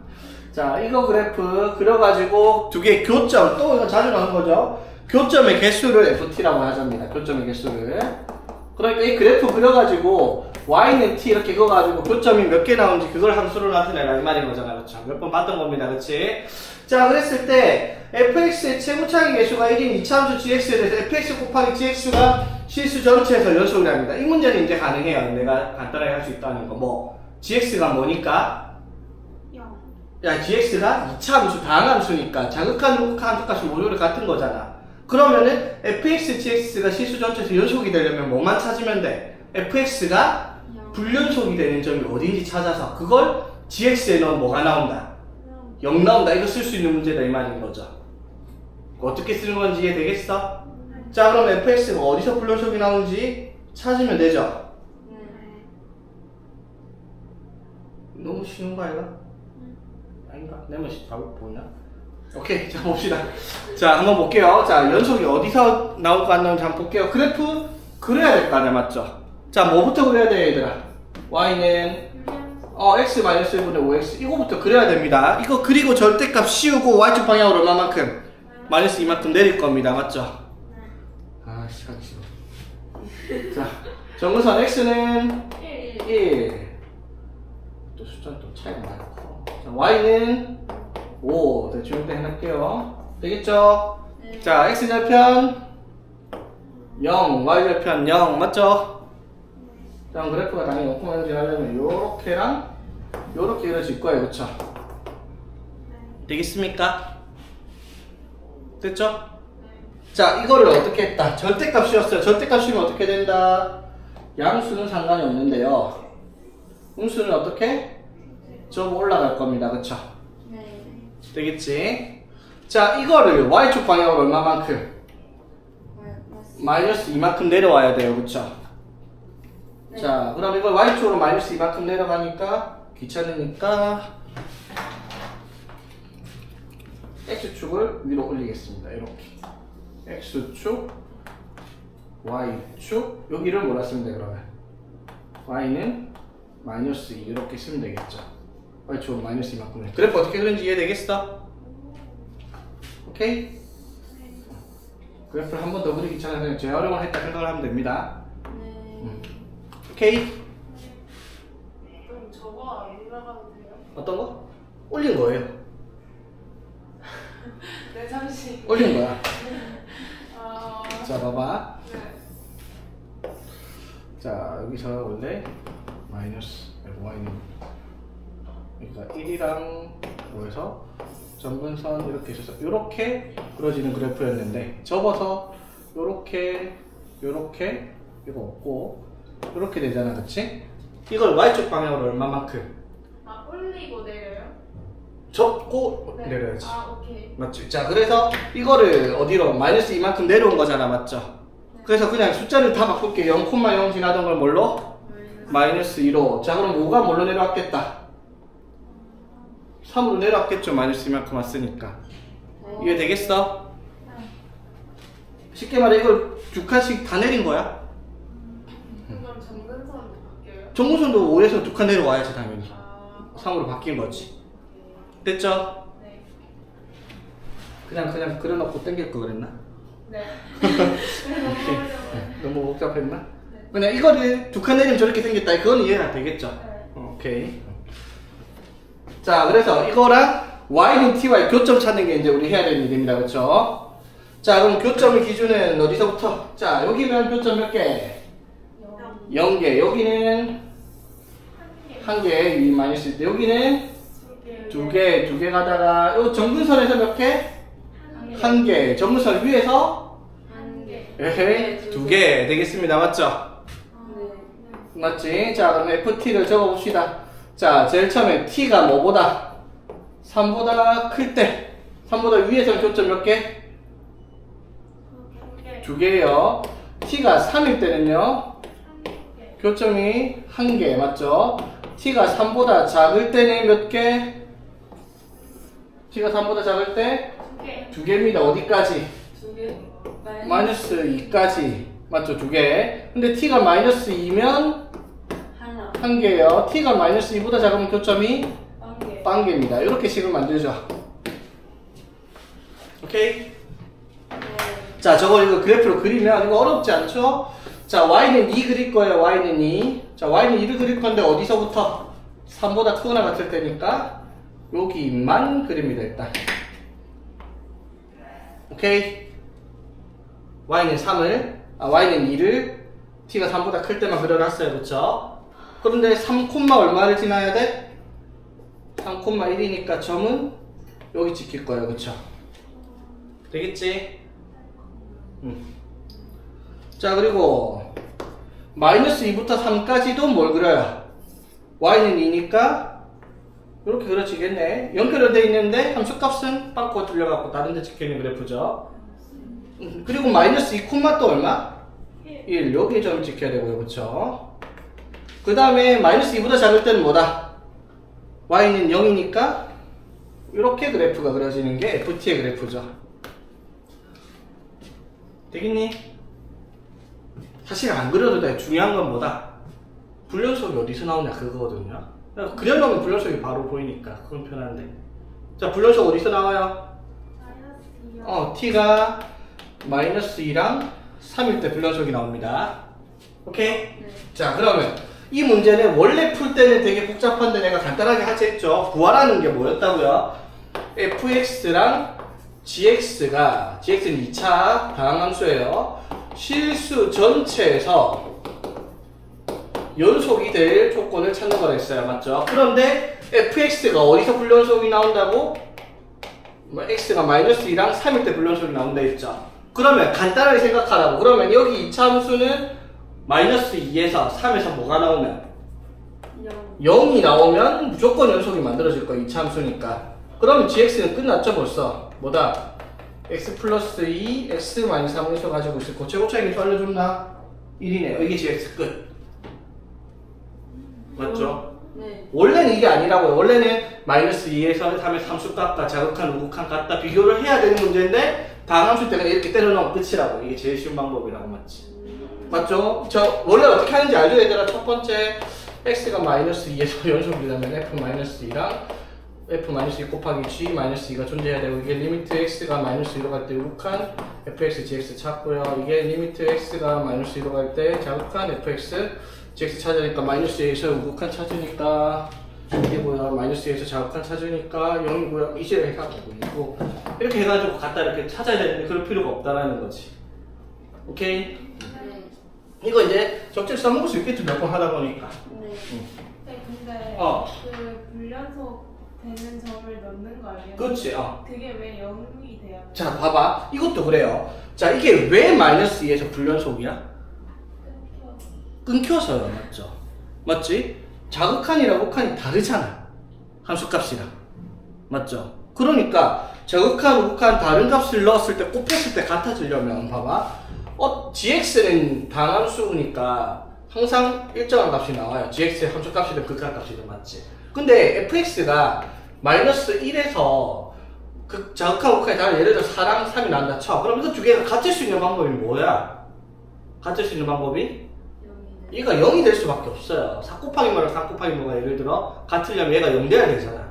자 이거 그래프 그려가지고 두 개 교점, 또 이거 자주 나오는 거죠. 교점의 개수를 ft라고 하자입니다. 교점의 개수를. 그러니까 이 그래프 그려가지고 y는 t 이렇게 그어가지고 교점이 몇 개 나오는지 그걸 함수로 나타내라 이 말인 거잖아. 그렇죠? 몇 번 봤던 겁니다. 그렇지? 자 그랬을 때 fx의 최고차기 개수가 1인 2차함수 gx에 대해서 fx 곱하기 gx가 실수 전체에서 연속이랍니다. 이 문제는 이제 가능해요. 내가 간단하게 할 수 있다는 거. 뭐 gx가 뭐니까? 0. 야 gx가 2차함수 다항함수니까 자극한 함수값이 모조리 같은 거잖아. 그러면은 fx, gx가 실수 전체에서 연속이 되려면 뭐만 찾으면 돼? fx가 불연속이 되는 점이 어딘지 찾아서 그걸 gx에 넣으면 뭐가 나온다? 0 나온다. 이거 쓸 수 있는 문제다 이 말인 거죠. 어떻게 쓰는 건지 이해되겠어? 자 그럼 fx가 어디서 불연속이 나오는지 찾으면 되죠? 너무 쉬운 거 아닌가? 아닌가? 내 맛이 답을 보이나? 오케이 자 봅시다. 자 한번 볼게요. 자 연속이 어디서 나올까 안 나오는지 한번 볼게요. 그래프 그려야 될 거 아니야 맞죠? 자 뭐부터 그려야 돼 얘들아? y는 x-1분의 5x 이거부터 그려야 됩니다. 이거 그리고 절대값 씌우고 y축 방향으로 얼마만큼? 마이너스 이만큼 내릴 겁니다. 맞죠? 아 시간 싫어. 자 정근선 x는 1 또 숫자는 또 차이가 많이 커. 자 y는 5 대충 이렇게 해놓을게요. 되겠죠? 네. 자 x절편 0 y절편 0 맞죠? 자 그래프가 당연히 0,0 지나려면 요렇게랑 요렇게 그려질 거예요. 그쵸? 되겠습니까? 됐죠? 자 이거를 어떻게 했다? 절대값 씌웠어요. 절대값 씌우면 어떻게 된다? 양수는 상관이 없는데요. 음수는 어떻게? 점 올라갈 겁니다. 그쵸? 네. 되겠지? 자, 이거를 y축 방향으로 얼마만큼? 마이너스 2만큼 내려와야 돼요. 그쵸? 네. 자, 그럼 이걸 y축으로 마이너스 2만큼 내려가니까 귀찮으니까 x축을 위로 올리겠습니다. 이렇게 x축, y축, 여기를 뭐라 쓰면 돼 그러면? y는 마이너스 2 이렇게 쓰면 되겠죠. y축으로 마이너스 2만큼. 그래프 어떻게 그런지 이해되겠어? 오케이? 그래프를 한 번 더 그리기 전에 그냥 재활용을 했다 생각을 하면 됩니다. 네. 오케이? 그럼 저거 안 올라가도 돼요? 어떤 거? 올린 거예요. 네, 잠시. 올린 거야. 아, 자, 봐봐. 네. 자, 여기서 원래 마이너스 y는 그러니까 1이랑 5에서 점근선 이렇게 있어서 이렇게 그려지는 그래프였는데 접어서 요렇게 요렇게 이거 없고 이렇게 되잖아, 그치? 이걸 y축 방향으로 얼마만큼? 아, 올리고 내려요? 접고 네. 내려야지. 아, 오케이. 맞지? 자, 그래서 이거를 어디로? 마이너스 2만큼 내려온 거잖아, 맞죠? 그래서 그냥 숫자를 다 바꿀게. 0,0 지나던 걸 뭘로? 마이너스 2로. 자, 그럼 5가 뭘로 내려왔겠다? 3으로 내려왔겠죠, 마이너스 2만큼 왔으니까. 이해되겠어? 쉽게 말해 이걸 두 칸씩 다 내린 거야. 그럼 점근선도 바뀌어요? 정무선도 5에서 두 칸 내려와야지 당연히. 아, 3으로 바뀐 거지. 됐죠? 네. 그냥 그려놓고 땡길 거 그랬나? 네. 너무 복잡했나? 그냥 이거를 두 칸 내리면 저렇게 생겼다. 그건 이해가 되겠죠? 네. 오케이. 자, 그래서 이거랑 y는 t와의 교점 찾는 게 이제 우리 해야 되는 일입니다. 그렇죠? 자, 그럼 교점의 기준은 어디서부터? 자, 여기는 교점 몇 개? 0개. 여기는 한 개, 이 마이너스 때 여기는 두 개 가다가 요 정근선에서 몇 개? 한 개. 정근선 위에서 한 개. 에헤이, 두 개 되겠습니다. 맞죠? 네. 맞지? 자, 그럼 ft를 적어봅시다. 자, 제일 처음에 t가 뭐보다? 3보다 클 때. 3보다 위에서는 교점 몇 개? 한 개. 두 개예요. t가 3일 때는요. 한 개. 교점이 한 개, 맞죠? t가 3보다 작을 때는 몇 개? t가 3보다 작을 때 두 개. 두 개입니다. 어디까지? 두 개. 마이너스 2까지. 맞죠? 두 개. 근데 t가 마이너스 2면 하나. 한 개예요. t가 마이너스 2보다 작으면 교점이 한 개. 빵개입니다. 이렇게 식을 만들죠. 오케이? 네. 자, 저거 이거 그래프로 그리면 이거 어렵지 않죠? 자, y는 2 그릴 거예요. y는 2. 자, y는 2를 그릴 건데 어디서부터? 3보다 크거나 같을 때니까 여기만 그립니다. 일단. 오케이? y는 3을 y는 2를 t가 3보다 클 때만 그려놨어요. 그쵸? 그런데 3, 얼마를 지나야 돼? 3,1이니까 점은 여기 찍힐 거예요. 그쵸? 되겠지? 자, 그리고 마이너스 2부터 3까지도 뭘 그려요? y는 2니까 이렇게 그려지겠네. 연결되어 있는데 함수값은 빵꾸 돌려갖고 다른 데 찍혀있는 그래프죠. 그리고 마이너스 2, 또 얼마? 1. 여기에 점을 찍혀야 되고요. 그쵸? 그 다음에 마이너스 2보다 작을 때는 뭐다? y는 0이니까 이렇게 그래프가 그려지는 게 ft의 그래프죠. 되겠니? 사실 안 그려도 돼. 중요한 건 뭐다? 불연속이 어디서 나오냐 그거거든요. 그려놓으면 불연속이 바로 보이니까 그건 편한데. 자, 불연속 어디서 나와요? 마이너스 2요. t가 마이너스 2랑 3일 때 불연속이 나옵니다. 오케이? 네. 자, 그러면 이 문제는 원래 풀 때는 되게 복잡한데 내가 간단하게 하겠죠. 구하라는 게 뭐였다고요? fx랑 gx는 2차 다항함수예요. 실수 전체에서 연속이 될 조건을 찾는 거라 했어요. 맞죠? 그런데 fx가 어디서 불연속이 나온다고? x가 마이너스 2랑 3일 때 불연속이 나온다 했죠. 그러면 간단하게 생각하라고. 그러면 여기 2차 함수는 마이너스 2에서 3에서 뭐가 나오면? 0이 나오면 무조건 연속이 만들어질 거야. 이차 함수니까. 그러면 gx는 끝났죠 벌써. 뭐다? x 플러스 2, x 마이너스 3에서 가지고 있을 거. 제곱차이기 좀 알려줬나? 1이네요. 이게 gx 끝. 맞죠? 네. 원래는 이게 아니라고요. 원래는 마이너스 2에서 3의 함수값과 자극한 우극한 같다 비교를 해야 되는 문제인데 방함수 때는 이렇게 때려넣으면 끝이라고. 이게 제일 쉬운 방법이라고. 맞지? 맞죠? 저 원래 어떻게 하는지 알죠 얘들아? 첫 번째 x가 마이너스 2에서 연속이라면 f 마이너스 2랑 f 마이너스 2 곱하기 g 마이너스 2가 존재해야 되고, 이게 리미트 x가 마이너스 2로 갈 때 우극한 fx gx 찾고요. 이게 리미트 x가 마이너스 2로 갈 때 자극한 fx gx 찾으니까 마이너스 2에서 우극한 찾으니까 이게 뭐야? 마이너스 2에서 자극한 찾으니까 0이고요. 이제 해가지고 있고, 이렇게 해가지고 갖다 이렇게 찾아야 되는데 그럴 필요가 없다라는 거지. 오케이? 네. 이거 이제 적절히 써먹을 수 있겠죠, 몇 번 하다 보니까. 네. 네, 근데 어. 그 불연속 되는 점을 넣는 거 아니에요? 그렇지. 그게 왜 0이 돼야 돼요? 자, 봐봐. 이것도 그래요. 자, 이게 왜 마이너스 2에서 불연속이야? 끊겨서요. 맞죠? 맞지? 자극한이랑 우극한이 다르잖아. 함수값이랑. 맞죠? 그러니까 자극한, 우극한 다른 값을 넣었을 때 곱했을 때 같아지려면 봐봐. gx는 단함수니까 항상 일정한 값이 나와요. gx의 함수값이든 극한값이든. 맞지? 근데 fx가 마이너스 1에서 그 자극한 우극한이 다른, 예를 들어 4랑 3이 난다 쳐. 그럼 이거 두 개가 같을 수 있는 방법이 뭐야? 같을 수 있는 방법이? 얘가 0이 될 수밖에 없어요. 4 곱하기 뭐랑 3 곱하기 뭐가 예를 들어 같으려면 얘가 0 돼야 되잖아.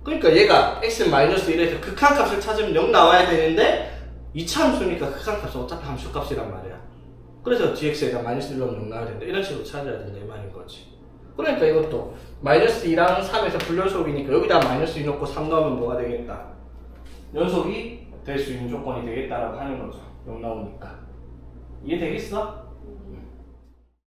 그러니까 얘가 x는 마이너스 1에서 극한값을 찾으면 0 나와야 되는데 2차 함수니까 극한값은 어차피 함수값이란 말이야. 그래서 gx가 마이너스 1로 0 나와야 된다. 이런 식으로 찾아야 된다 이 말인 거지. 그러니까 이것도 마이너스 2랑 3에서 불연속이니까 여기다 마이너스 2 넣고 3 넣으면 뭐가 되겠다? 연속이 될 수 있는 조건이 되겠다라고 하는 거죠. 0 나오니까. 이해되겠어?